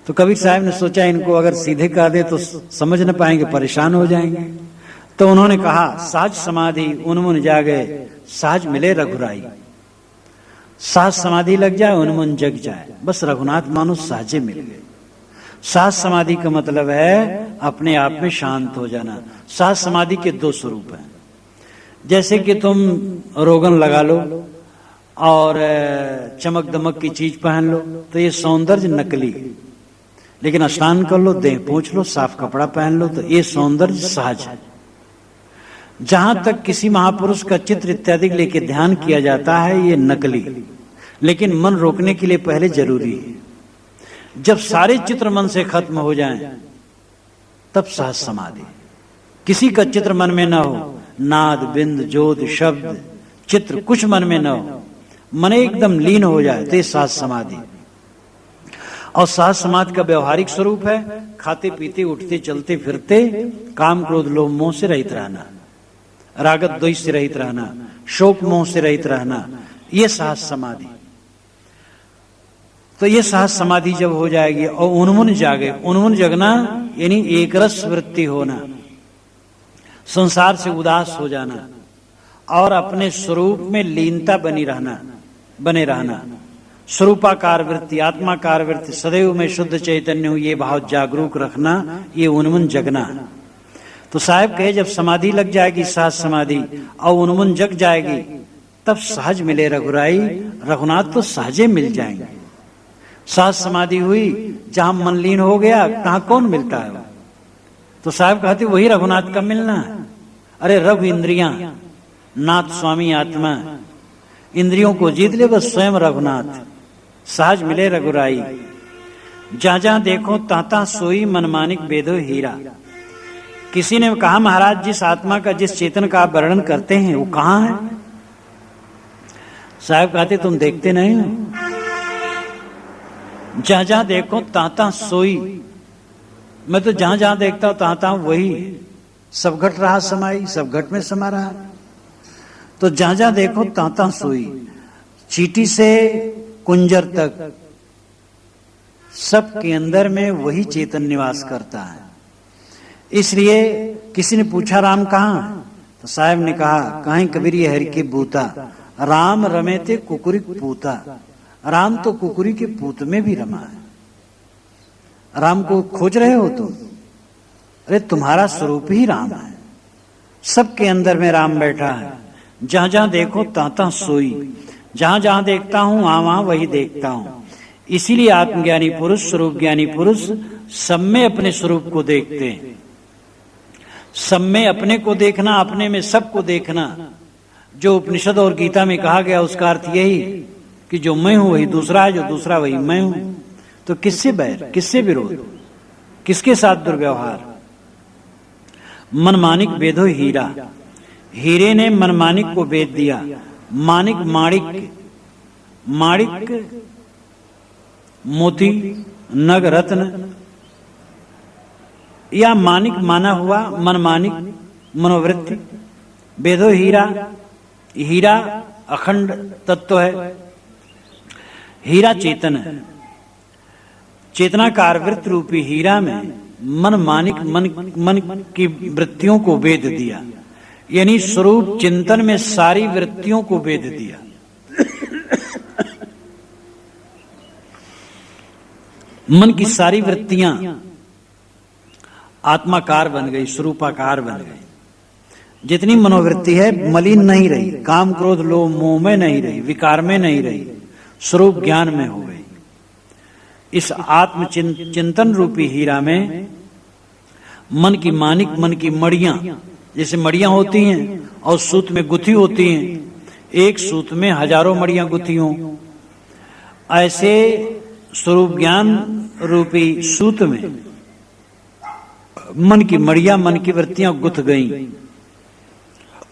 तो कबीर साहब ने सोचा इनको अगर सीधे कह दे तो समझ न पाएंगे, परेशान हो जाएंगे। तो उन्होंने कहा सहज समाधि उन्मुन जागे, सहज मिले रघुराई। सहज समाधि लग जाए, उन्मुन जग जाए, बस रघुनाथ मानो सहजे मिल गए। सहज समाधि का मतलब है अपने आप में शांत हो जाना। सहज समाधि के 2 स्वरूप हैं। जैसे कि तुम रोगन लगा लो और चमक दमक की चीज पहन लो तो ये सौंदर्य नकली है। लेकिन स्नान कर लो, देह पोंछ लो, साफ कपड़ा पहन लो तो ये सौंदर्य सहज है। जहां तक किसी महापुरुष का चित्र इत्यादि लेके ध्यान किया जाता है ये नकली, लेकिन मन रोकने के लिए पहले जरूरी है। जब सारे चित्र मन से खत्म हो जाएं, तब सहज समाधि। किसी का चित्र मन में न हो, नाद बिंद ज्योत शब्द चित्र कुछ मन में न हो, मन एकदम लीन हो जाए तो सहज समाधि। और सहज समाधि का व्यवहारिक स्वरूप है खाते पीते उठते चलते फिरते काम क्रोध लोभ मोह से रहित रहना, रागत द्वेष से रहित रहना, शोक मोह से रहित रहना, ये सहज समाधि। तो ये सहज समाधि जब हो जाएगी और उन्मुन जागे, उन्मुन जगना यानी एकरस वृत्ति होना, संसार से उदास हो जाना और अपने स्वरूप में लीनता बने रहना, स्वरूपाकार वृत्ति आत्माकार वृत्ति सदैव में शुद्ध चैतन्य हूं ये भाव जागरूक रखना, ये उन्मुन जगना। तो साहब कहे जब समाधि लग जाएगी सहज समाधि और उन्मुन जग जाएगी तब सहज मिले रघुराई, रघुनाथ तो सहजे मिल जाएंगे। सहज समाधि हुई जहां मन लीन हो गया कहां कौन मिलता है? तो साहब कहते वही रघुनाथ का मिलना है। अरे रघु इंद्रियां, नाथ स्वामी आत्मा, इंद्रियों को जीत ले बस स्वयं रघुनाथ, सहज मिले रघुराई। जहां जहां देखो ताता सोई मनमानिक बेदो हीरा। किसी ने कहा महाराज जिस आत्मा का जिस चेतन का आप वर्णन करते हैं वो कहां है? साहब कहते तुम देखते नहीं हो, जहां जहां देखो ताता सोई। मैं तो जहां जहां देखता हूं ताता वही सब घट रहा समाई, सब घट में समा रहा। तो जहां जहां देखो ताता सोई, चीटी से कुंजर तक सबके अंदर में वही चेतन निवास करता है। इसलिए किसी ने पूछा राम कहां? तो साहब ने कहा कहीं कबीर ये हरि के बूता, राम रमे थे कुकुरी पूता। राम तो कुकुरी के पूत में भी रमा है। राम को खोज रहे हो तुम? अरे तुम्हारा स्वरूप ही राम है, सबके अंदर में राम बैठा है। जहां जहां देखो ताता सोई, जहां जहां देखता हूं वहां वहां वही देखता हूं। इसीलिए आत्मज्ञानी पुरुष, स्वरूप ज्ञानी पुरुष सब में अपने स्वरूप को देखते हैं। सब में अपने को देखना, अपने में सबको देखना, जो उपनिषद और गीता में कहा गया उसका अर्थ यही कि जो मैं हूं वही दूसरा है, जो दूसरा वही मैं हूं। तो किससे बैर, किससे विरोध, किसके साथ दुर्व्यवहार? मनमानिक बेदो हीरा, हीरे ने मनमानिक को बेच दिया। मानिक माणिक, माणिक मोती नग रत्न, या मानिक माना हुआ मनमानिक मनोवृत्ति। बेदो हीरा, हीरा अखंड तत्व है, हीरा चेतन है। चेतनाकार वृत्ति रूपी हीरा में मनमानिक मन की वृत्तियों को बेद दिया, यानी स्वरूप चिंतन में सारी वृत्तियों को बेद दिया। मन की सारी वृत्तियां आत्माकार बन गई, स्वरूपाकार बन गई। जितनी मनोवृत्ति है मलिन नहीं रही, काम क्रोध लोभ मोह में नहीं रही, विकार में नहीं रही, स्वरूप ज्ञान में हो गई। इस आत्म चिंतन रूपी हीरा में मन की मानिक, मन की मड़ियां, जैसे मड़ियां होती हैं और सूत में गुथी होती हैं, एक सूत में हजारों मड़ियां गुथी हों, ऐसे स्वरूप ज्ञान रूपी सूत में मन की मड़ियां, मन की वृत्तियां गुथ गईं।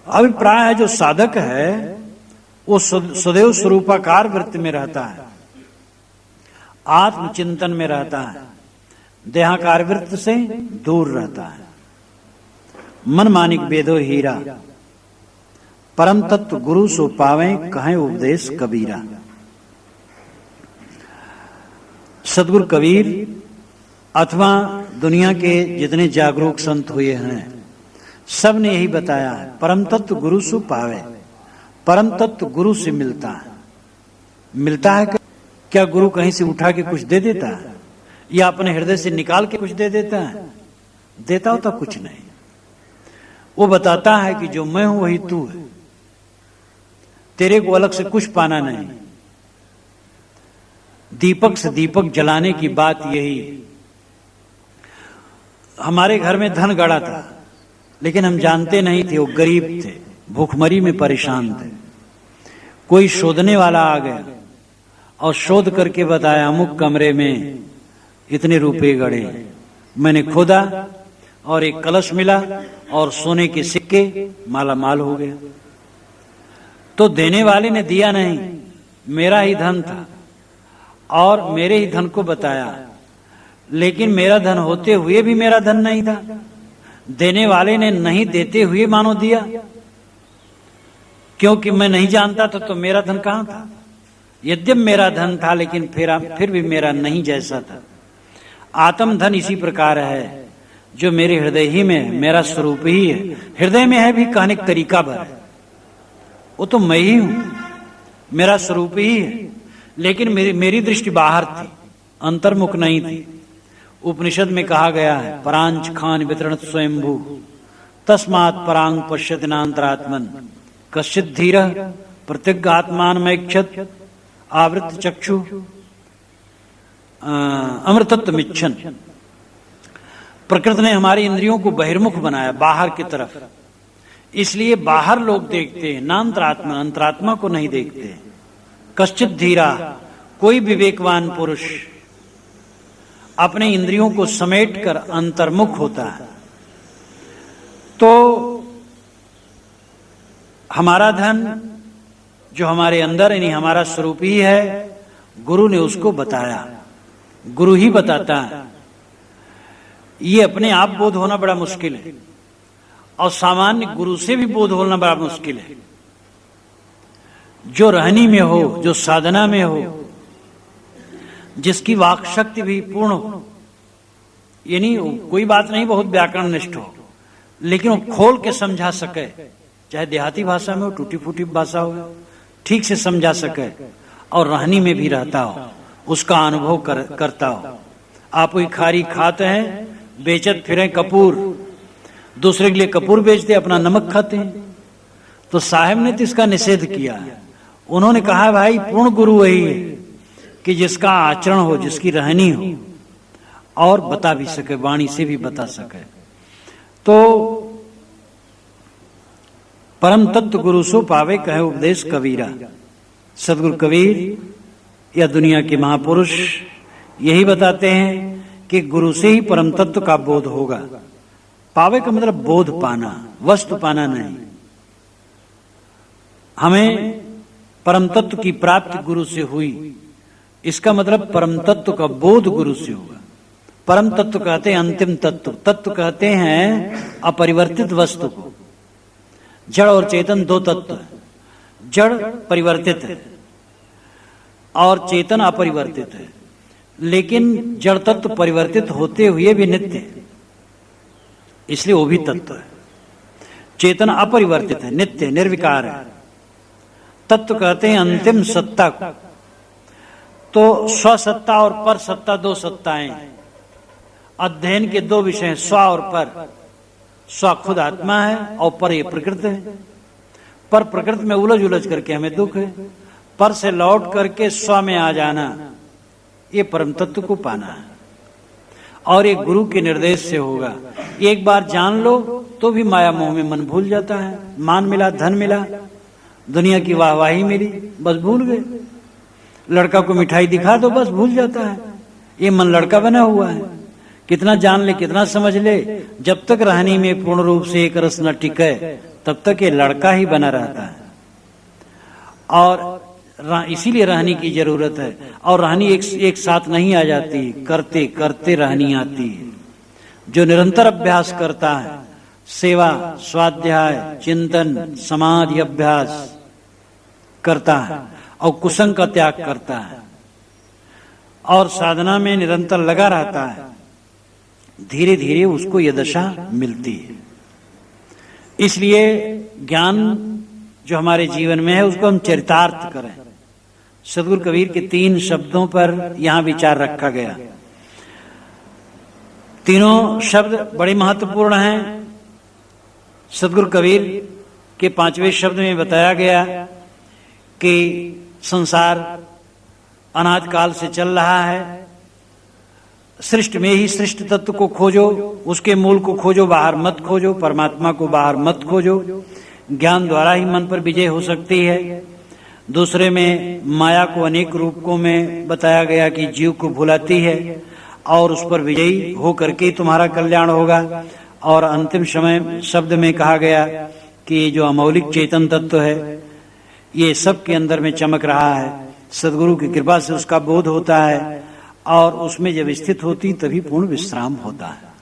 अभिप्राय है जो साधक है वो सदैव स्वरूपाकार वृत्ति में रहता है, आत्मचिंतन में रहता है, देहाकार वृत्ति से दूर रहता है। मन मानिक बेदो हीरा, परम तत्व गुरु सो पावे कहें उपदेश कबीरा। सदगुरु कबीर अथवा दुनिया के जितने जागरूक संत हुए हैं सब ने यही बताया है, परम तत्व गुरु सो पावे। परम तत्व गुरु से मिलता है। मिलता है क्या? गुरु कहीं से उठा के कुछ दे देता है या अपने हृदय से निकाल के कुछ दे देता है? देता होता कुछ नहीं। वो बताता है कि जो मैं हूं वही तू है, तेरे को अलग से कुछ पाना नहीं। दीपक से दीपक जलाने की बात यही। हमारे घर में धन गड़ा था, लेकिन हम जानते नहीं थे, वो गरीब थे, भूखमरी में परेशान थे। कोई शोधने वाला आ गया और शोध करके बताया अमुक कमरे में इतने रुपए गड़े। मैंने खोदा और एक कलश मिला और सोने के सिक्के, माला माल हो गया। तो देने वाले ने दिया नहीं, मेरा ही धन था और मेरे ही धन को बताया, लेकिन मेरा धन होते हुए भी मेरा धन नहीं था। देने वाले ने नहीं देते हुए मानो दिया, क्योंकि मैं नहीं जानता था तो मेरा धन कहां था। यद्यप मेरा धन था लेकिन फिर भी मेरा नहीं जैसा था। आत्म धन इसी प्रकार है, जो मेरे हृदय ही में मेरा स्वरूप ही है। हृदय में है भी कहने का तरीका भर है, वो तो मैं ही हूं, मेरा स्वरूप ही है, लेकिन मेरी दृष्टि बाहर थी, अंतर्मुख नहीं थी। उपनिषद में कहा गया है, परांच खान वितरण स्वयंभू तस्मात् परांग पश्यति नान्तरात्मन कश्चित् धीरः प्रत्यगात्मानमैक्षत आवृत चक्षु अमृतत्वमिच्छन्। प्रकृति ने हमारी इंद्रियों को बहिर्मुख बनाया, बाहर की तरफ, इसलिए बाहर लोग देखते हैं, नान्तरात्मा, अंतरात्मा को नहीं देखते। कश्चित् धीरा, कोई विवेकवान पुरुष अपने इंद्रियों को समेटकर अंतर्मुख होता है। तो हमारा धन जो हमारे अंदर यानी हमारा स्वरूप ही है, गुरु ने उसको बताया, गुरु ही बताता है। ये अपने आप बोध होना बड़ा मुश्किल है और सामान्य गुरु से भी बोध होना बड़ा मुश्किल है। जो रहनी में हो, जो साधना में हो, जिसकी वाक शक्ति भी पूर्ण हो, यानी कोई बात नहीं बहुत व्याकरण निष्ठ हो, लेकिन वो खोल के समझा सके, चाहे देहाती भाषा में हो, टूटी फूटी भाषा हो, ठीक से समझा सके और रहनी में भी रहता हो, उसका अनुभव करता हो। आप वही खारी खाते हैं, बेचत फिरे कपूर, दूसरे के लिए कपूर बेचते, अपना नमक खाते हैं। तो साहब ने तो इसका निषेध किया है। उन्होंने कहा भाई पूर्ण गुरु वही है कि जिसका आचरण हो, जिसकी रहनी हो और बता भी सके, वाणी से भी बता सके। तो परम तत्व गुरु सो पावे कहे उपदेश कबीरा। सदगुरु कबीर या दुनिया के महापुरुष यही बताते हैं कि गुरु से ही परम तत्व का बोध होगा। पावे का मतलब बोध पाना, वस्तु पाना नहीं। हमें परम तत्व की प्राप्ति गुरु से हुई, इसका मतलब परम तत्व का बोध गुरु से होगा। परम तत्व कहते हैं अंतिम तत्व, तत्व कहते हैं अपरिवर्तित वस्तु को। जड़ और चेतन दो तत्व है, जड़ परिवर्तित है और चेतन अपरिवर्तित है, लेकिन जड़ तत्व परिवर्तित होते हुए भी नित्य है, इसलिए वो भी तत्व है। चेतन अपरिवर्तित है, नित्य निर्विकार है। तत्व कहते हैं अंतिम सत्ता को। तो स्वसत्ता और पर सत्ता दो सत्ताएं, अध्ययन के दो विषय हैं, स्व और पर। स्व खुद आत्मा है और पर ये प्रकृति है। पर प्रकृति में उलझ उलझ करके हमें दुख है, पर से लौट करके स्व में आ जाना, ये परम तत्व को पाना है और एक गुरु के निर्देश से होगा। एक बार जान लो तो भी माया मोह में मन भूल जाता है। मान मिला, धन मिला, दुनिया की वाहवाही मिली, बस भूल गए। लड़का को मिठाई दिखा दो, बस भूल जाता है। ये मन लड़का बना हुआ है, कितना जान ले, कितना समझ ले, जब तक रहनी में पूर्ण रूप से एक रस न टिके तब तक ये लड़का ही बना रहता है। और इसीलिए रहनी की जरूरत है। और रहनी एक साथ नहीं आ जाती, करते करते रहनी आती है। जो निरंतर अभ्यास करता है, सेवा, स्वाध्याय, चिंतन, समाधि अभ्यास करता है और कुसंग का त्याग करता है और साधना में निरंतर लगा रहता है, धीरे धीरे उसको यह दशा मिलती है। इसलिए ज्ञान जो हमारे जीवन में है उसको हम चरितार्थ करें। सदगुरु कबीर के 3 शब्दों पर यहां विचार रखा गया। तीनों शब्द बड़े महत्वपूर्ण हैं। सदगुरु कबीर के 5वें शब्द में बताया गया कि संसार अनाद काल से चल रहा है, सृष्टि में ही सृष्टि तत्व को खोजो, उसके मूल को खोजो, बाहर मत खोजो, परमात्मा को बाहर मत खोजो। ज्ञान द्वारा ही मन पर विजय हो सकती है। दूसरे में माया को अनेक रूपों में बताया गया कि जीव को भुलाती है और उस पर विजयी हो करके तुम्हारा कल्याण होगा। और अंतिम समय शब्द में कहा गया कि जो अमौलिक चेतन तत्व है ये सब के अंदर में चमक रहा है, सदगुरु की कृपा से उसका बोध होता है और उसमें जब स्थित होती तभी पूर्ण विश्राम होता है।